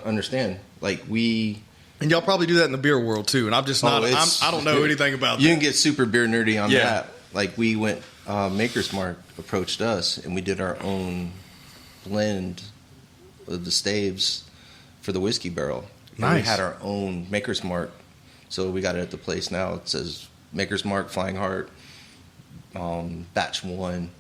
understand. Like And y'all probably do that in the beer world too. And I'm just not. I don't know anything about You that. can get super beer nerdy on Yeah. that. Like we went, Maker's Mark approached us, and we did our own blend of the staves for the whiskey barrel. And Nice. We had our own Maker's Mark, so we got it at the place now. It says Maker's Mark Flying Heart, batch 1.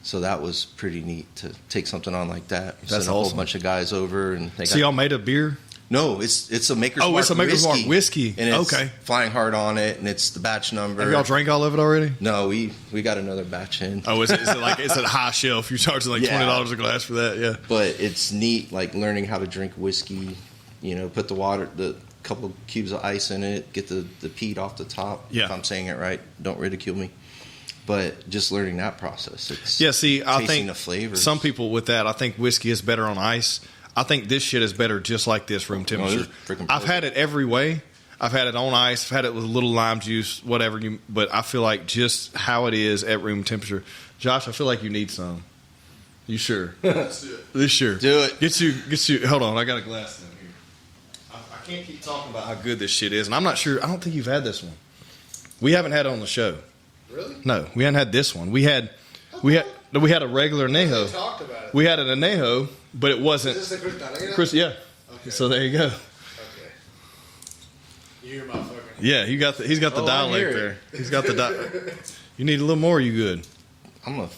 So that was pretty neat to take something on like that. That's Send a whole awesome. bunch of guys over, and they So y'all made a beer? No, it's a Maker's Mark. Oh, it's a Maker's Mark whiskey. And it's Okay. Flying Heart on it, and it's the batch number. Have y'all drank all of it already? No, we got another batch in. Oh, is it like it's at a high shelf? You're charging like Yeah. $20 a glass for that? Yeah. But it's neat, like learning how to drink whiskey. You know, put the couple of cubes of ice in it, get the peat off the top. Yeah. If I'm saying it right, don't ridicule me. But just learning that process. It's Yeah, see, I tasting think the flavors. some people with that, I think whiskey is better on ice. I think this shit is better just like this, room temperature. it's freaking I've perfect. had it every way. I've had it on ice. I've had it with a little lime juice, whatever. But I feel like just how it is at room temperature. Josh, I feel like you need some. You sure? Let's do it. This sure. Do it. Get you. Hold on, I got a glass down here. I can't keep talking about how good this shit is, and I'm not sure. I don't think you've had this one. We haven't had it on the show. Really? No, we hadn't had this one. We had a regular We añejo. talked about it. We had an añejo, but it wasn't. Is this the Cristalina? Chris, yeah. Okay. So there you go. Okay. You hear my fucking... Yeah, he's got the dialect there. He's got the dialect. You need a little more. You good? I'll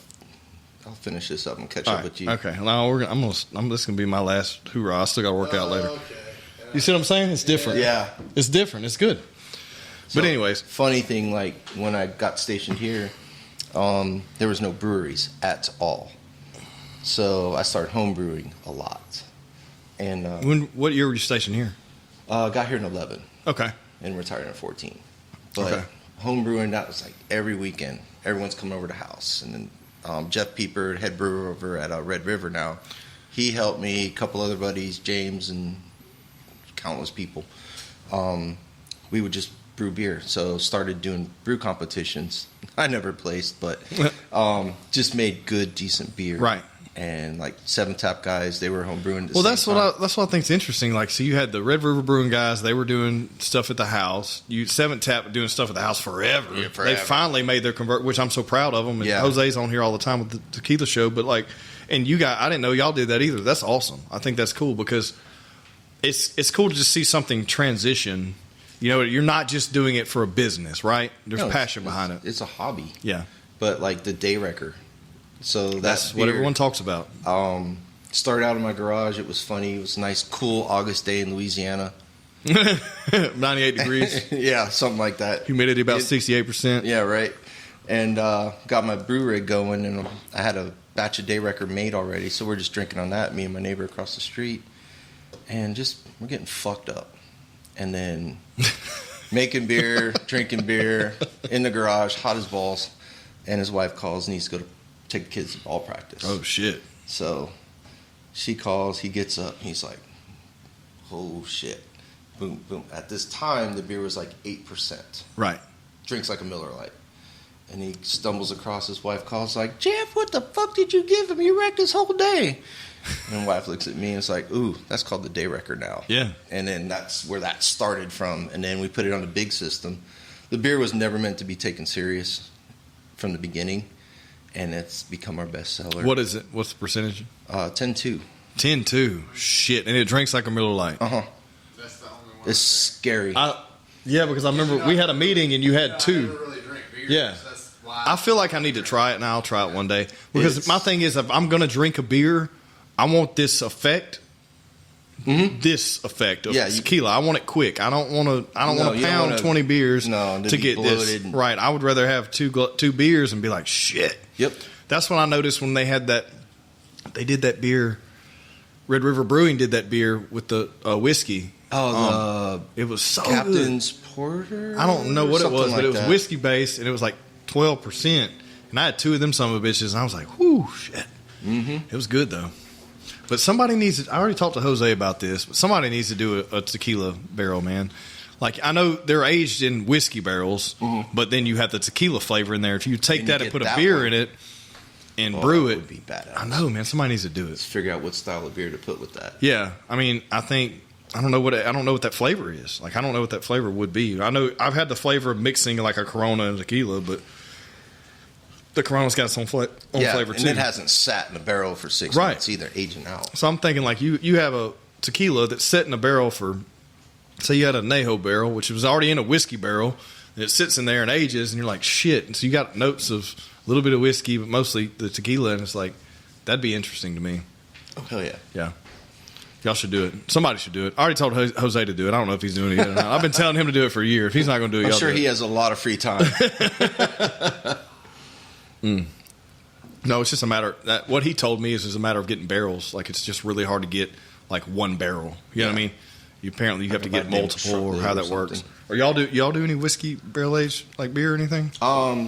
finish this up and catch All up right. with you. Okay. Now this is gonna be my last hoorah. I still got to work out later. Okay. You see what I'm saying? It's different. Yeah. It's different. It's good. So, But anyways, funny thing, like when I got stationed here, there was no breweries at all. So I started home brewing a lot. And what year were you stationed here? got here in 11 Okay. and retired in 14. But Okay. home brewing, that was like every weekend. Everyone's coming over to the house. And then Jeff Pieper, head brewer over at Red River now, he helped me, a couple other buddies, James and countless people. We would just brew beer. So started doing brew competitions. I never placed, but just made good, decent beer. Right. And like 7-Tap guys, they were home brewing. Well, that's what I think's interesting. Like, so you had the Red River Brewing guys; they were doing stuff at the house. You 7-Tap doing stuff at the house forever. Yeah, forever. They finally made their convert, which I'm so proud of them. And Yeah. Jose's on here all the time with the tequila show. But like, and you guys, I didn't know y'all did that either. That's awesome. I think that's cool because it's cool to just see something transition. You know, you're not just doing it for a business, right? There's passion behind it. It's a hobby. Yeah, But like the day wrecker. So that's what everyone talks about. Started out in my garage. It was funny. It was a nice, cool August day in Louisiana. 98 degrees, Yeah, something like that. humidity about 68%. Yeah, right. And got my brew rig going, and I had a batch of day wrecker made already. So we're just drinking on that, me and my neighbor across the street. And we're getting fucked up. And then making beer, drinking beer in the garage, hot as balls. And his wife calls, needs to go to take the kids to ball practice. Oh shit! So she calls, he gets up, he's like, oh shit. Boom, boom. At this time, the beer was like 8%. Right. Drinks like a Miller Lite. And he stumbles across, his wife calls like, Jeff, what the fuck did you give him? You wrecked his whole day. And my wife looks at me and it's like, ooh, that's called the day wrecker now. Yeah. And then that's where that started from. And then we put it on the big system. The beer was never meant to be taken serious from the beginning. And it's become our best seller. What is it? What's the percentage? 10-2. 10-2. Shit. And it drinks like a Miller Lite. Uh-huh. That's the only one. It's scary. Yeah, because I remember we had a meeting and you had I two. never really drink beer. Yeah. So that's why I feel like I need to try it, and I'll try it one day. Because It's- my thing is, if I'm going to drink a beer, I want this effect. This effect of Yeah, you- tequila. I want it quick. I don't want to. I don't No, want you to don't pound wanna- 20 beers No, to to be get this bloated and- right. I would rather have two beers and be like, shit. Yep. That's when I noticed when they had that. They did that beer. Red River Brewing did that beer with the whiskey. It was so good. Captain's Porter? I don't know what it Something was, but like it was that. whiskey based, and it was like 12%. And I had two of them son of a bitches, and I was like, whoo, shit. Mm-hmm. It was good, though. But somebody needs to, I already talked to Jose about this, but somebody needs to do a tequila barrel, man. Like, I know they're aged in whiskey barrels, but then you have the tequila flavor in there. If you take And you that and get put a that beer one. in it and brew that it, would be badass. I know, man. Somebody needs to do Let's it. figure out what style of beer to put with that. Yeah, I mean, I don't know what that flavor is. Like, I don't know what that flavor would be. I know I've had the flavor of mixing like a Corona and tequila, but the Corona's got its own flavor and too. it hasn't sat in a barrel for 6 Right. months either, aging out. So I'm thinking like you have a tequila that's set in a barrel for, say you had a Nejo barrel, which was already in a whiskey barrel, and it sits in there and ages, and you're like, shit. And so you got notes of a little bit of whiskey, but mostly the tequila, and it's like, that'd be interesting to me. Oh, hell yeah. Yeah. Y'all should do it. Somebody should do it. I already told Jose to do it. I don't know if he's doing it yet or not. I've been telling him to do it for a year. If he's not going to do it, I'm y'all sure do he it. has a lot of free time. No, it's just a matter that what he told me is a matter of getting barrels. Like, it's just really hard to get like one barrel. You know what I mean? You have to get Like multiple, or how that or works. something. Or y'all do any whiskey barrel aged like beer or anything?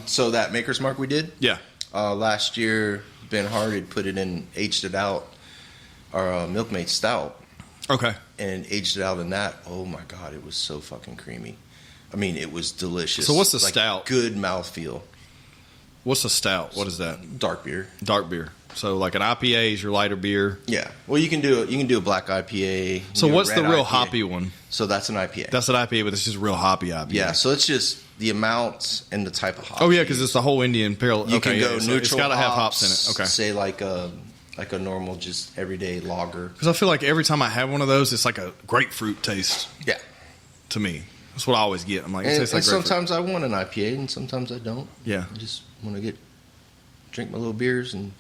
So that Maker's Mark we did, Yeah. last year, Ben Hart had put it in, aged it out, our Milkmaid Stout, Okay. and aged it out in that. Oh my God, it was so fucking creamy. I mean, it was delicious. So what's the Like, stout? Good mouthfeel. What's a stout? What is that? Dark beer. Dark beer. So like an IPA is your lighter beer. Yeah. Well, you can do a black IPA. you So can do a what's the red real IPA. hoppy one? So that's an IPA. That's an IPA, but it's just real hoppy IPA. Yeah. So it's just the amount and the type of hop. Oh yeah, because it's the whole Indian pale. You okay, can go yeah, so neutral. It's got to have hops in it. Okay. Say like like a normal, just everyday lager. Because I feel like every time I have one of those, it's like a grapefruit taste Yeah. to me. That's what I always get. I'm like, it And, tastes like and grapefruit. sometimes I want an IPA, and sometimes I don't. Yeah. I just want to drink my little beers and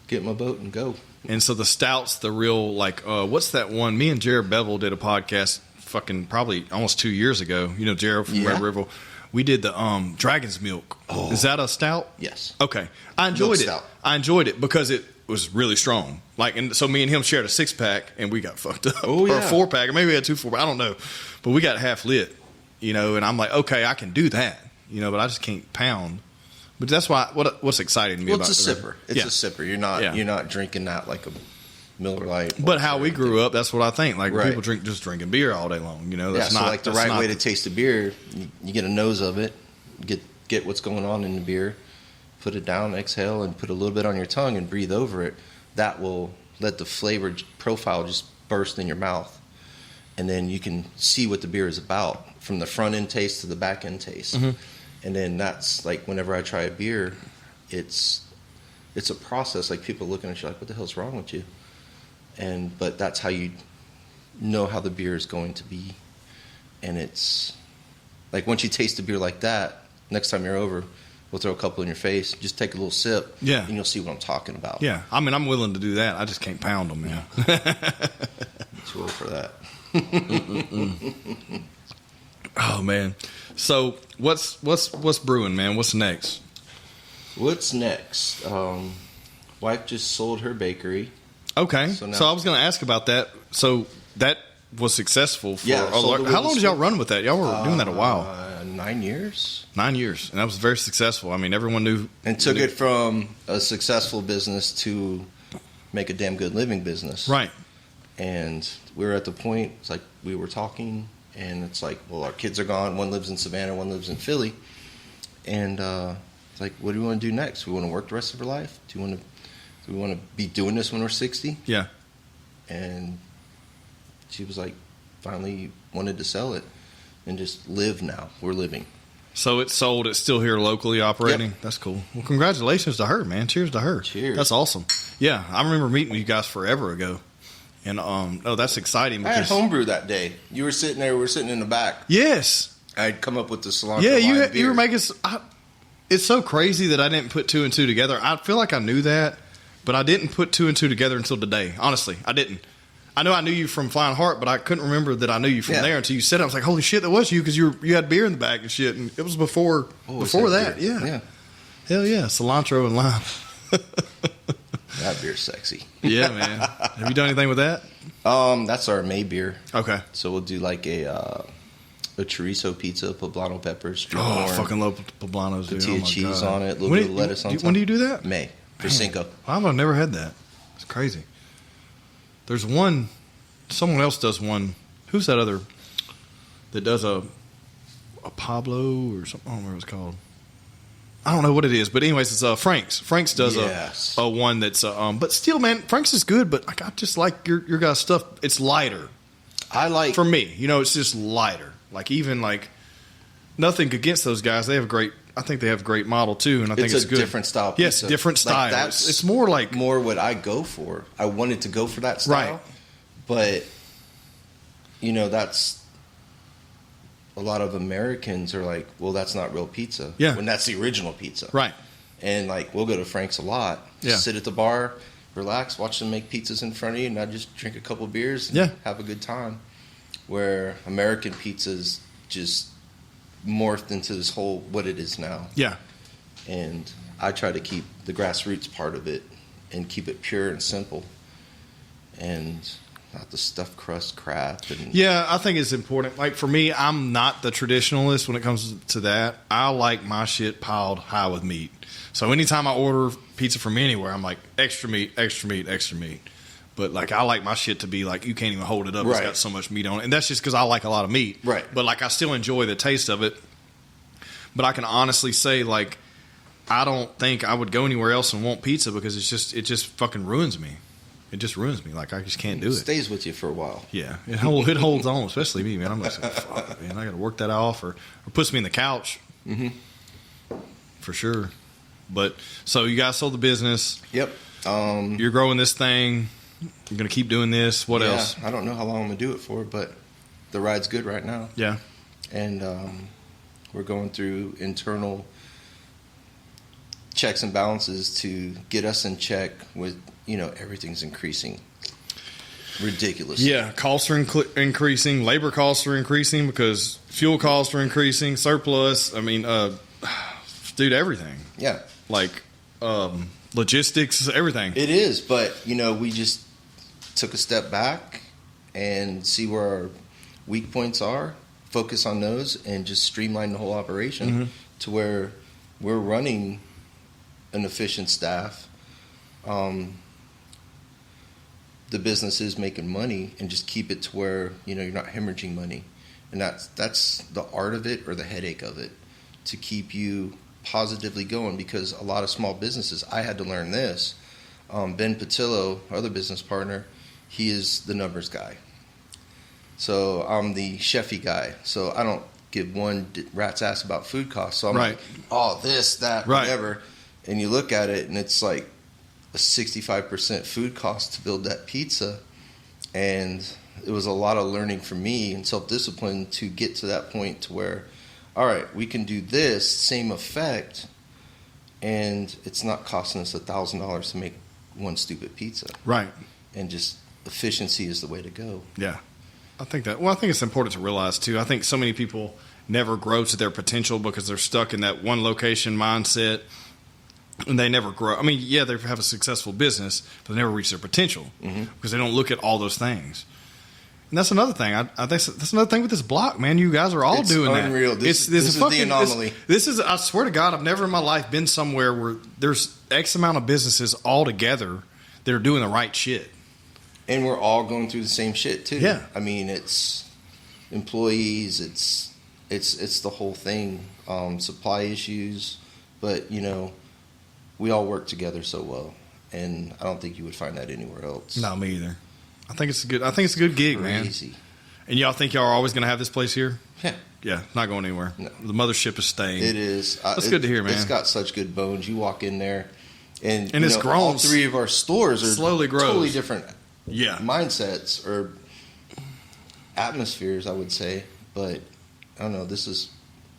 get in my boat and go. And so the stout's the real, like, what's that one? Me and Jared Bevel did a podcast fucking probably almost 2 years ago. You know Jared from Red River. We did the Dragon's Milk. Oh. Is that a stout? Yes. Okay. I enjoyed Milk it. stout. I enjoyed it because it was really strong. Like, and so me and him shared a 6-pack and we got fucked up. Oh, yeah. Or a 4-pack, or maybe we had 2 4. I don't know. But we got half lit, you know, and I'm like, okay, I can do that, you know, but I just can't pound. But that's why what's exciting to me Well, about it's a the- sipper. It's Yeah. a sipper. You're not drinking that like a Miller Lite. But how we grew up, that's what I think. Like, Right. people drinking beer all day long, you know. That's so not like the that's right not way to taste a beer, you get a nose of it, get what's going on in the beer, put it down, exhale, and put a little bit on your tongue and breathe over it. That will let the flavor profile just burst in your mouth, and then you can see what the beer is about from the front end taste to the back end taste. Mm-hmm. And then that's like whenever I try a beer, it's a process. Like people looking at you like, what the hell's wrong with you? But that's how you know how the beer is going to be. And it's like once you taste a beer like that, next time you're over, we'll throw a couple in your face. Just take a little sip, Yeah. and you'll see what I'm talking about. Yeah, I mean, I'm willing to do that. I just can't pound them, man. Too old for that. Oh man. So what's brewing, man? What's next? What's next? Wife just sold her bakery. Okay. So So, now- I was going to ask about that. So that was successful for Yeah, sold it how with long the did y'all store. run with that? Y'all were doing that a while. 9 years. 9 years, and that was very successful. I mean, everyone knew And took knew- it from a successful business to make a damn good living business. right. And we were at the point, it's like we were talking, and it's like, well, our kids are gone. One lives in Savannah, one lives in Philly. And it's like, what do we want to do next? We want to work the rest of our life? Do we want to be doing this when we're 60? Yeah. And she was like, finally wanted to sell it and just live now. We're living. So it's sold. It's still here locally operating. Yep. That's cool. Well, congratulations to her, man. Cheers to her. Cheers. That's awesome. Yeah, I remember meeting with you guys forever ago, and that's exciting. I had Because, homebrew that day. You were sitting there. We were sitting in the back. yes. I had come up with the cilantro Yeah, lime you beer. were making. It's so crazy that I didn't put 2 and 2 together. I feel like I knew that, but I didn't put 2 and 2 together until today. Honestly, I didn't. I know I knew you from Flying Heart, but I couldn't remember that I knew you from Yeah. there until you said it. I was like, "Holy shit, that was you!" Because you had beer in the bag and shit, and it was before Always before had that. beer. Yeah, hell yeah, cilantro and lime. That beer's sexy. Yeah, man. Have you done anything with that? That's our May beer. Okay. So we'll do like a chorizo pizza, poblano peppers, street Oh, I corn, fucking love poblanos, dude. tortilla Oh my cheese God. on it, a little When bit do- of lettuce on top. When do you do that? May for Cinco. I've never had that. It's crazy. There's one. Someone else does one. Who's that other that does a Pablo or something? I don't remember what it's called. I don't know what it is, but anyways, it's Frank's. Frank's does Yes. a one that's but still, man, Frank's is good. But like, I just like your guys' stuff. It's lighter I like for me. You know, it's just lighter. Like even like nothing against those guys. They have great. I think they have a great model too, and I think it's it's a good. different style. Yes, Pizza. different Like, style. that's It's more like more what I go for. I wanted to go for that style, Right. but you know that's a lot of Americans are like, well, that's not real pizza. Yeah. when that's the original pizza. right. And like we'll go to Frank's a lot. Yeah. Sit at the bar, relax, watch them make pizzas in front of you, and I just drink a couple beers and Yeah. have a good time. Where American pizza's just morphed into this whole what it is now. Yeah. And I try to keep the grassroots part of it and keep it pure and simple and not the stuffed crust crap. And Yeah, I think it's important. Like for me, I'm not the traditionalist when it comes to that. I like my shit piled high with meat. So anytime I order pizza from anywhere, I'm like extra meat, extra meat, extra meat. But like I like my shit to be like you can't even hold it up. It's Right. got so much meat on it, and that's just because I like a lot of meat. Right. But like I still enjoy the taste of it. But I can honestly say like I don't think I would go anywhere else and want pizza because it just fucking ruins me. It just ruins me. Like I just can't do it it. stays with you for a while. Yeah, it holds on, especially me, man. I'm like, fuck, man, I got to work that off, or puts me in the couch. Mhm. For sure. But so you guys sold the business. Yep. You're growing this thing. You're going to keep doing this. What else? I don't know how long I'm going to do it for, but the ride's good right now. Yeah. And we're going through internal checks and balances to get us in check with, everything's increasing ridiculously. Yeah, costs are increasing. Labor costs are increasing because fuel costs are increasing. Surplus. I mean, dude, everything. Yeah. Like logistics, everything. It is, but, we just took a step back and see where our weak points are, focus on those, and just streamline the whole operation to where we're running an efficient staff. The business is making money, and just keep it to where you're not hemorrhaging money, and that's the art of it or the headache of it, to keep you positively going. Because a lot of small businesses, I had to learn this. Ben Pizzaiolo, our other business partner, he is the numbers guy. So I'm the chefy guy. So I don't give one rat's ass about food costs. So I'm like, oh, this, that, whatever. And you look at it, and it's like a 65% food cost to build that pizza. And it was a lot of learning for me and self-discipline to get to that point to where, all right, we can do this same effect, and it's not costing us $1,000 to make one stupid pizza. Right. And just efficiency is the way to go. Yeah. I think it's important to realize too. I think so many people never grow to their potential because they're stuck in that one location mindset, and they never grow. I mean, yeah, they have a successful business, but they never reach their potential because they don't look at all those things. And that's another thing. I think that's another thing with this block, man. You guys are all doing unreal. that. This is the anomaly. This is. I swear to God, I've never in my life been somewhere where there's X amount of businesses all together that are doing the right shit. And we're all going through the same shit too. Yeah. I mean, it's employees. It's the whole thing. Supply issues, but we all work together so well, and I don't think you would find that anywhere else. No, me either. I think it's a good gig, Crazy. man. And y'all think y'all are always going to have this place here? Yeah. Yeah, not going anywhere. No. The mothership is staying. It is. That's good to hear, man. It's got such good bones. You walk in there, and it's grown. All three of our stores are slowly grows. Totally different mindsets or atmospheres, I would say. But I don't know. This is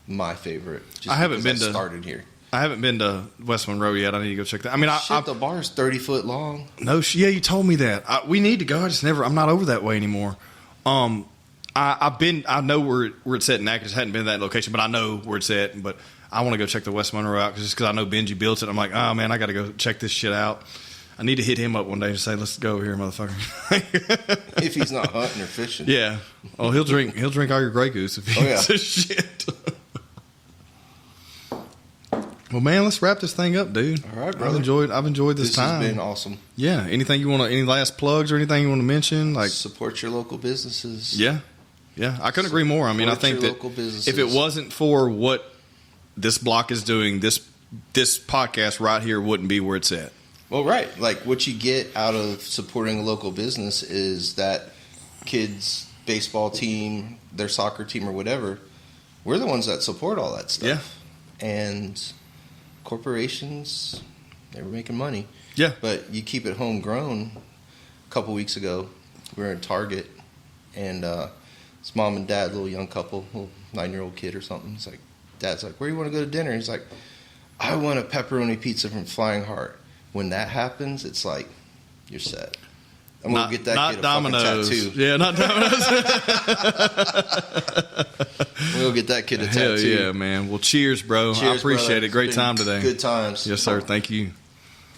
my favorite. I haven't been started here. I haven't been to West Monroe yet. I need to go check that. I mean, the bar is 30 foot long. No, yeah, you told me that. We need to go. I'm not over that way anymore. I know where it's at in Natchez. Hadn't been to that location, but I know where it's at. But I want to go check the West Monroe out just because I know Benji built it. I'm like, oh man, I got to go check this shit out. I need to hit him up one day and say, let's go over here, motherfucker. If he's not hunting or fishing. Yeah. Oh, he'll drink all your Grey Goose if he eats this shit. Well, man, let's wrap this thing up, dude. All right, brother. I've enjoyed this time. This has been awesome. Yeah. Anything you any last plugs or anything you want to mention? Like, support your local businesses. Yeah. Yeah. I couldn't agree more. I mean, I think that if it wasn't for what this block is doing, this podcast right here wouldn't be where it's at. Well, right. Like, what you get out of supporting a local business is that kids' baseball team, their soccer team, or whatever, we're the ones that support all that stuff. Yeah. And corporations, they were making money. Yeah. But you keep it homegrown. A couple weeks ago, we were in Target, and it's mom and dad, little young couple, little 9-year-old kid or something. It's like, dad's like, where do you want to go to dinner? He's like, I want a pepperoni pizza from Flying Heart. When that happens, it's like, you're set. I'm going to get that kid a Domino's. fucking tattoo. Yeah, not Domino's. We'll get that kid a tattoo. Hell yeah, man. Well, cheers, bro. Cheers, I appreciate brother. it. Great time today. Good times. Yes, sir. Thank you.